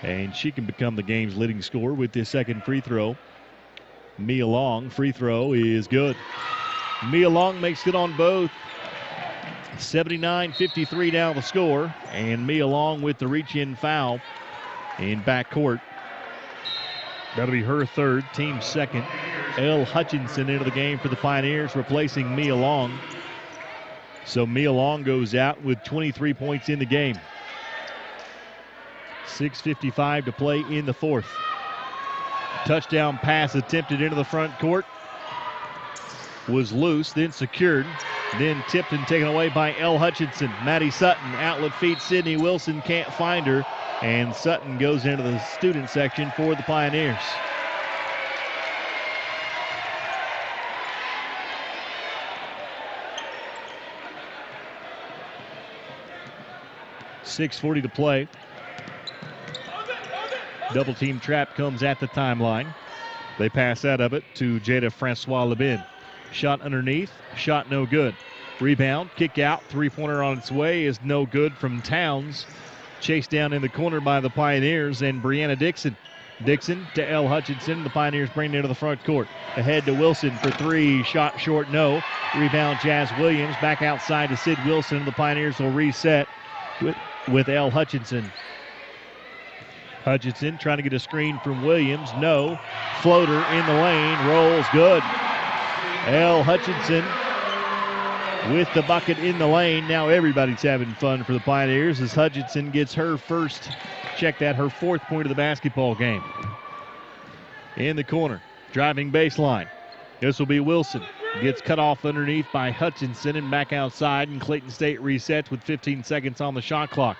And she can become the game's leading scorer with this second free throw. Mia Long, free throw is good. Mia Long makes good on both. 79-53 now the score, and Mia Long with the reach-in foul in backcourt. That'll be her third, team second. Elle Hutchinson into the game for the Pioneers, replacing Mia Long. So Mia Long goes out with 23 points in the game. 6:55 to play in the fourth. Touchdown pass attempted into the front court. Was loose, then secured. Then tipped and taken away by L. Hutchinson. Maddie Sutton, outlet feed Sydney Wilson, can't find her. And Sutton goes into the student section for the Pioneers. .6:40 to play. Double team trap comes at the timeline. They pass out of it to Jada Francois Lebin. Shot underneath, shot no good. Rebound, kick out, three-pointer on its way is no good from Towns. Chased down in the corner by the Pioneers and Brianna Dixon. Dixon to L. Hutchinson. The Pioneers bring it into the front court. Ahead to Wilson for three. Shot short, no. Rebound, Jazz Williams. Back outside to Sid Wilson. The Pioneers will reset with L. Hutchinson. Hutchinson trying to get a screen from Williams. No. Floater in the lane. Rolls good. L. Hutchinson with the bucket in the lane. Now everybody's having fun for the Pioneers as Hutchinson gets her first, check that, her fourth point of the basketball game. In the corner, driving baseline. This will be Wilson. Gets cut off underneath by Hutchinson and back outside, and Clayton State resets with 15 seconds on the shot clock.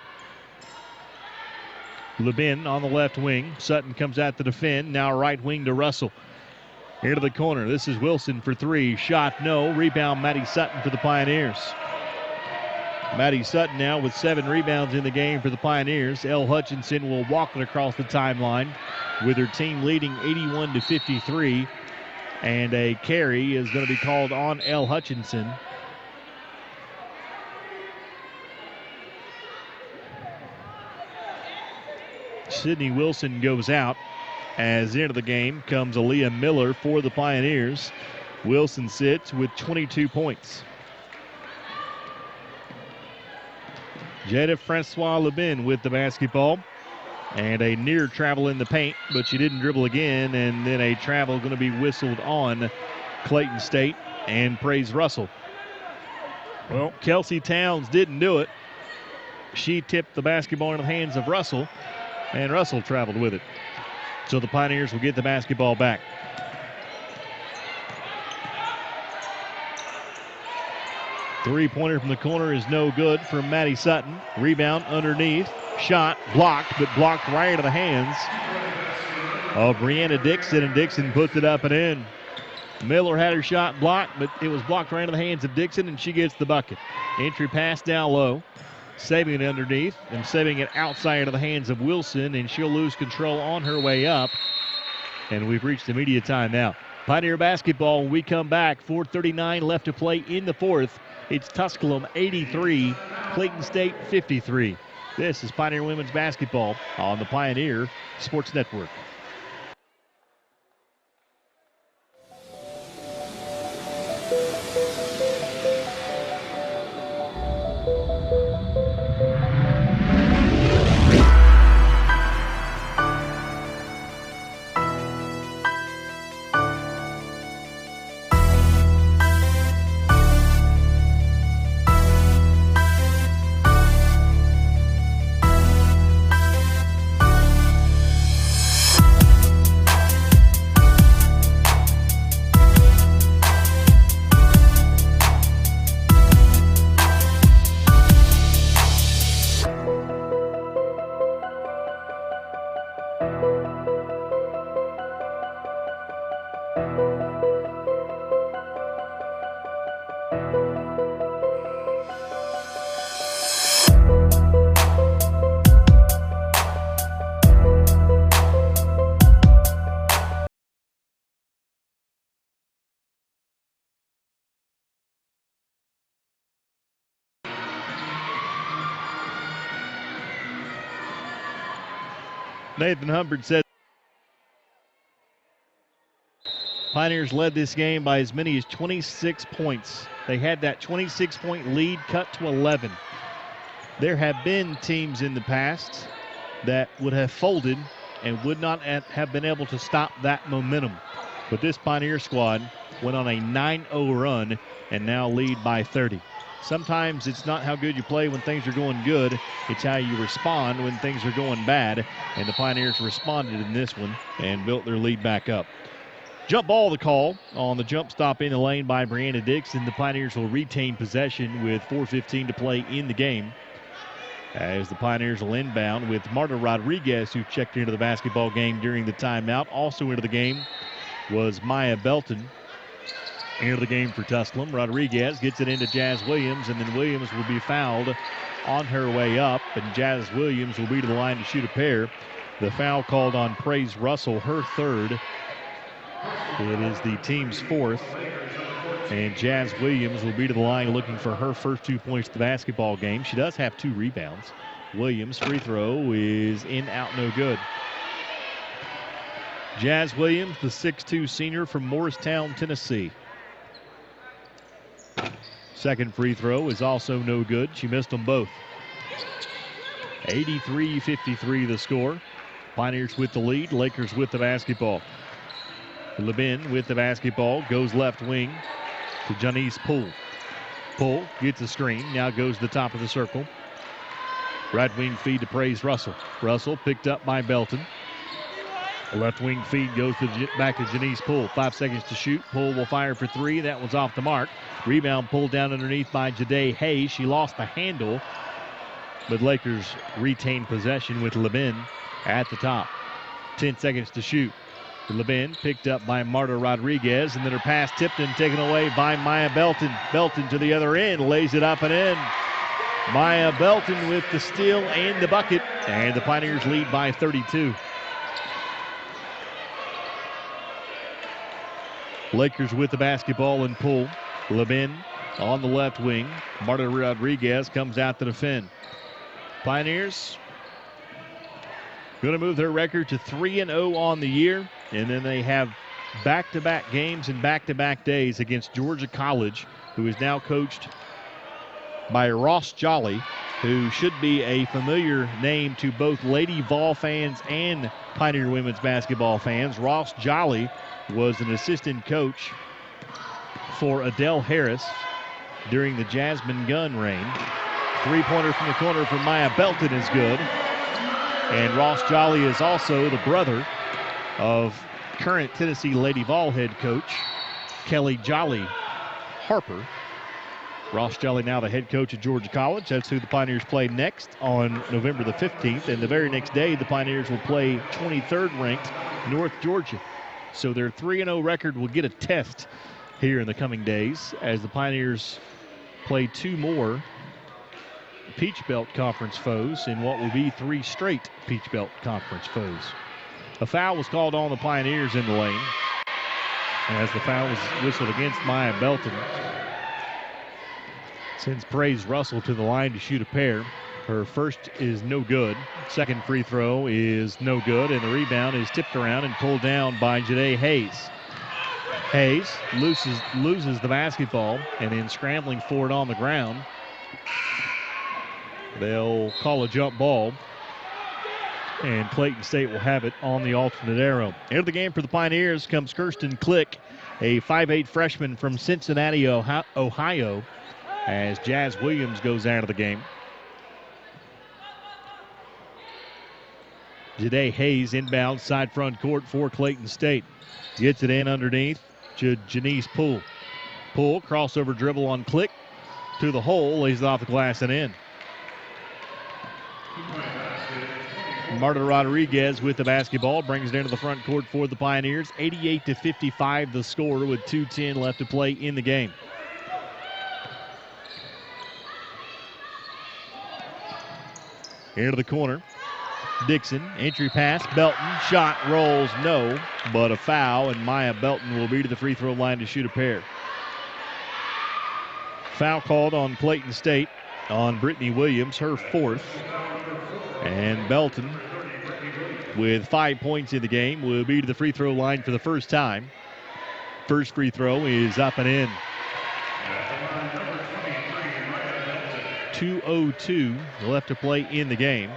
Lebin on the left wing. Sutton comes out to defend. Now right wing to Russell. Here to the corner. This is Wilson for three. Shot no. Rebound Maddie Sutton for the Pioneers. Maddie Sutton now with 7 rebounds in the game for the Pioneers. L. Hutchinson will walk it across the timeline with her team leading 81-53. And a carry is going to be called on L. Hutchinson. Sydney Wilson goes out. As into the game comes Aaliyah Miller for the Pioneers. Wilson sits with 22 points. Jada Francois Lebin with the basketball. And a near travel in the paint, but she didn't dribble again. And then a travel going to be whistled on Clayton State and praise Russell. Well, Kelsey Towns didn't do it. She tipped the basketball in the hands of Russell, and Russell traveled with it. So the Pioneers will get the basketball back. Three-pointer from the corner is no good from Maddie Sutton. Rebound underneath. Shot blocked, but blocked right into the hands of Brianna Dixon, and Dixon puts it up and in. Miller had her shot blocked, but it was blocked right into the hands of Dixon, and she gets the bucket. Entry pass down low. Saving it underneath and saving it outside of the hands of Wilson, and she'll lose control on her way up. And we've reached the media timeout. Pioneer basketball when we come back. 4:39 left to play in the fourth. It's Tusculum 83, Clayton State 53. This is Pioneer Women's Basketball on the Pioneer Sports Network. Nathan Hubbard said Pioneers led this game by as many as 26 points. They had that 26-point lead cut to 11. There have been teams in the past that would have folded and would not have been able to stop that momentum. But this Pioneer squad went on a 9-0 run and now lead by 30. Sometimes it's not how good you play when things are going good, it's how you respond when things are going bad. And the Pioneers responded in this one and built their lead back up. Jump ball, the call on the jump stop in the lane by Brianna Dixon. The Pioneers will retain possession with 4:15 to play in the game, as the Pioneers will inbound with Marta Rodriguez, who checked into the basketball game during the timeout. Also into the game was Maya Belton. Into the game for Tusculum. Rodriguez gets it into Jazz Williams, and then Williams will be fouled on her way up, and Jazz Williams will be to the line to shoot a pair. The foul called on Praise Russell, her third. It is the team's fourth, and Jazz Williams will be to the line looking for her first 2 points of the basketball game. She does have 2 rebounds. Williams' free throw is in, out, no good. Jazz Williams, the 6'2 senior from Morristown, Tennessee. Second free throw is also no good. She missed them both. 83-53 the score. Pioneers with the lead, Lakers with the basketball. Lebin with the basketball, goes left wing to Janice Poole. Poole gets a screen, now goes to the top of the circle. Right wing feed to Praise Russell. Russell picked up by Belton. Left wing feed goes back to Janice Poole. 5 seconds to shoot. Poole will fire for 3. That one's off the mark. Rebound pulled down underneath by Jade Hayes. She lost the handle, but Lakers retain possession with Lebin at the top. 10 seconds to shoot. Lebin picked up by Marta Rodriguez, and then her pass tipped and taken away by Maya Belton. Belton to the other end, lays it up and in. Maya Belton with the steal and the bucket, and the Pioneers lead by 32. Lakers with the basketball and Poole. Lebin on the left wing. Marta Rodriguez comes out to defend. Pioneers going to move their record to 3-0 on the year, and then they have back-to-back games and back-to-back days against Georgia College, who is now coached by Ross Jolly, who should be a familiar name to both Lady Vol fans and Pioneer women's basketball fans. Ross Jolly was an assistant coach for Adele Harris during the Jasmine Gunn reign. Three-pointer from the corner from Maya Belton is good. And Ross Jolly is also the brother of current Tennessee Lady Vol head coach Kelly Jolly Harper. Ross Jolly now the head coach at Georgia College. That's who the Pioneers play next on November the 15th. And the very next day, the Pioneers will play 23rd ranked North Georgia. So their 3-0 record will get a test here in the coming days as the Pioneers play 2 more Peach Belt Conference foes in what will be 3 straight Peach Belt Conference foes. A foul was called on the Pioneers in the lane as the foul was whistled against Maya Belton. Sends Praise Russell to the line to shoot a pair. Her first is no good. Second free throw is no good, and the rebound is tipped around and pulled down by Jade Hayes. Hayes loses the basketball and then scrambling for it on the ground. They'll call a jump ball, and Clayton State will have it on the alternate arrow. Into the game for the Pioneers comes Kirsten Click, a 5'8 freshman from Cincinnati, Ohio, as Jazz Williams goes out of the game. Jade Hayes inbound side front court for Clayton State. Gets it in underneath to Janice Poole. Poole, crossover dribble on Click to the hole, lays it off the glass and in. Marta Rodriguez with the basketball, brings it into the front court for the Pioneers. 88-55 the score with 2:10 left to play in the game. Into the corner. Dixon, entry pass, Belton, shot, rolls, no, but a foul, and Maya Belton will be to the free throw line to shoot a pair. Foul called on Clayton State on Brittany Williams, her 4th. And Belton, with 5 points in the game, will be to the free throw line for the first time. First free throw is up and in. 2:02 left to play in the game.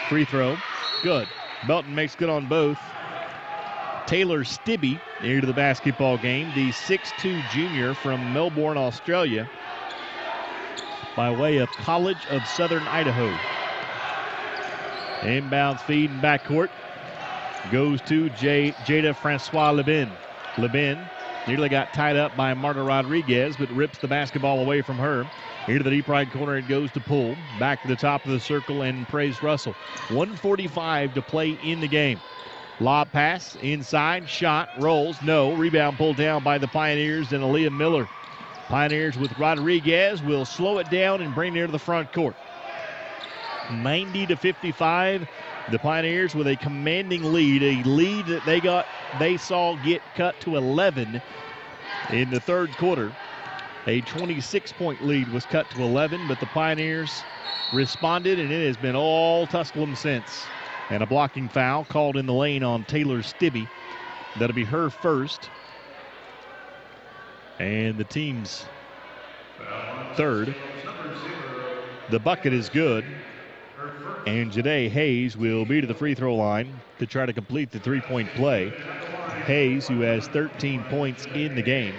Free throw, good. Belton makes good on both. Taylor Stibbe into the basketball game, the 6'2 junior from Melbourne, Australia, by way of College of Southern Idaho. Inbounds feed in backcourt. goes to Jada Francois Lebin. Lebin nearly got tied up by Marta Rodriguez, but rips the basketball away from her. Here to the deep right corner, it goes to Poole. Back to the top of the circle and Praise Russell. 1:45 to play in the game. Lob pass, inside, shot, rolls, no. Rebound pulled down by the Pioneers and Aaliyah Miller. Pioneers with Rodriguez will slow it down and bring it to the front court. 90-55. The Pioneers with a commanding lead, a lead that they saw get cut to 11 in the third quarter. A 26-point lead was cut to 11, but the Pioneers responded, and it has been all Tusculum since. And a blocking foul called in the lane on Taylor Stibbe. That'll be her first. And the team's third. The bucket is good. And Janae Hayes will be to the free throw line to try to complete the three-point play. Hayes, who has 13 points in the game.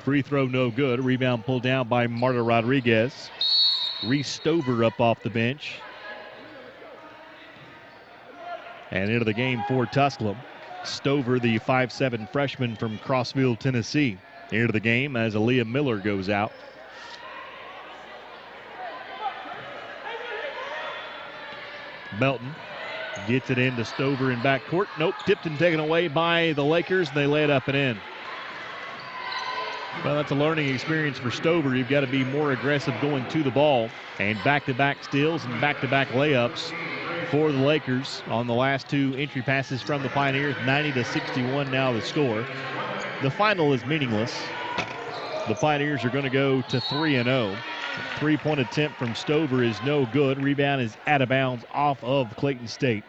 Free throw no good. Rebound pulled down by Marta Rodriguez. Reese Stover up off the bench. And into the game for Tusculum. Stover, the 5'7" freshman from Crossville, Tennessee. Into the game as Aaliyah Miller goes out. Belton gets it into Stover in backcourt. Nope, tipped and taken away by the Lakers. They lay it up and in. Well, that's a learning experience for Stover. You've got to be more aggressive going to the ball. And back-to-back steals and back-to-back layups for the Lakers on the last two entry passes from the Pioneers. 90-61 now the score. The final is meaningless. The Pioneers are going to go to 3-0. Three-point attempt from Stover is no good. Rebound is out of bounds off of Clayton State.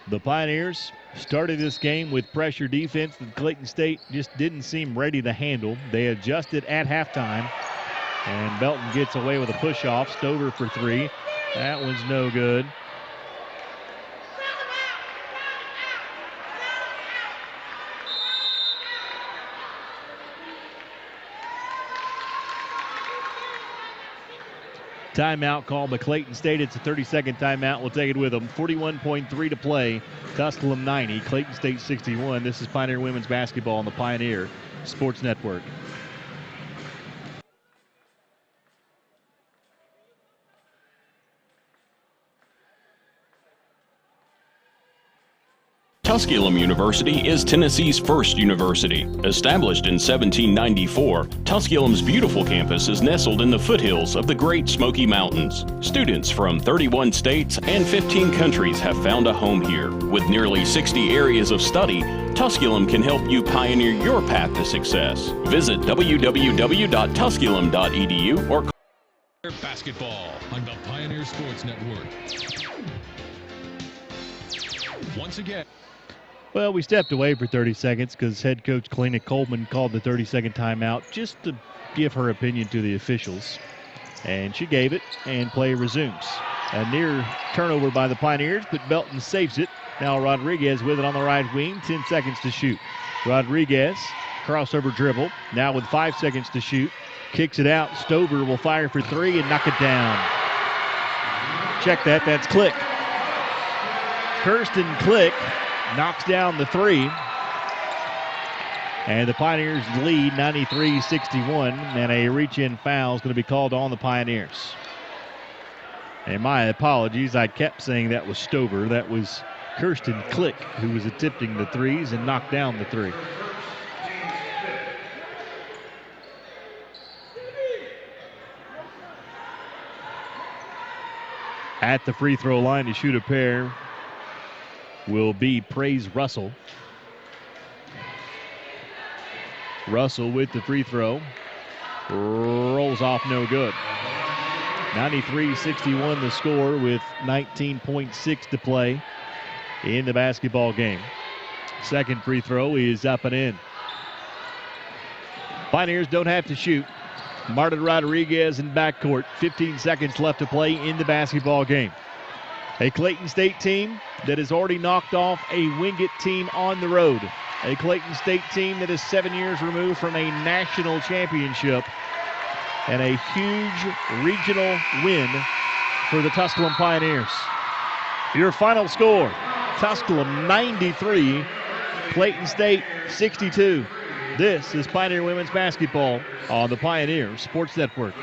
The Pioneers started this game with pressure defense that Clayton State just didn't seem ready to handle. They adjusted at halftime, and Belton gets away with a push-off. Stover for three. That one's no good. Timeout called by Clayton State. It's a 30-second timeout. We'll take it with them. 41.3 to play. Tusculum 90, Clayton State 61. This is Pioneer Women's Basketball on the Pioneer Sports Network. Tusculum University is Tennessee's first university. Established in 1794, Tusculum's beautiful campus is nestled in the foothills of the Great Smoky Mountains. Students from 31 states and 15 countries have found a home here. With nearly 60 areas of study, Tusculum can help you pioneer your path to success. Visit www.tusculum.edu or basketball on the Pioneer Sports Network. Once again. Well, we stepped away for 30 seconds because head coach Kalina Coleman called the 30-second timeout just to give her opinion to the officials. And she gave it, and play resumes. A near turnover by the Pioneers, but Belton saves it. Now Rodriguez with it on the right wing, 10 seconds to shoot. Rodriguez, crossover dribble, now with 5 seconds to shoot. Kicks it out. Stover will fire for three and knock it down. Check that, that's Click. Kirsten Click knocks down the three. And the Pioneers lead 93-61, and a reach-in foul is going to be called on the Pioneers. And my apologies, I kept saying that was Stover. That was Kirsten Click who was attempting the threes and knocked down the three. At the free throw line to shoot a pair will be Praise Russell. Russell with the free throw. Rolls off, no good. 93-61 the score with 19.6 to play in the basketball game. Second free throw is up and in. Pioneers don't have to shoot. Marta Rodriguez in backcourt. 15 seconds left to play in the basketball game. A Clayton State team that has already knocked off a Wingate team on the road. A Clayton State team that is 7 years removed from a national championship. and a huge regional win for the Tusculum Pioneers. Your final score, Tusculum 93, Clayton State 62. This is Pioneer Women's Basketball on the Pioneer Sports Network.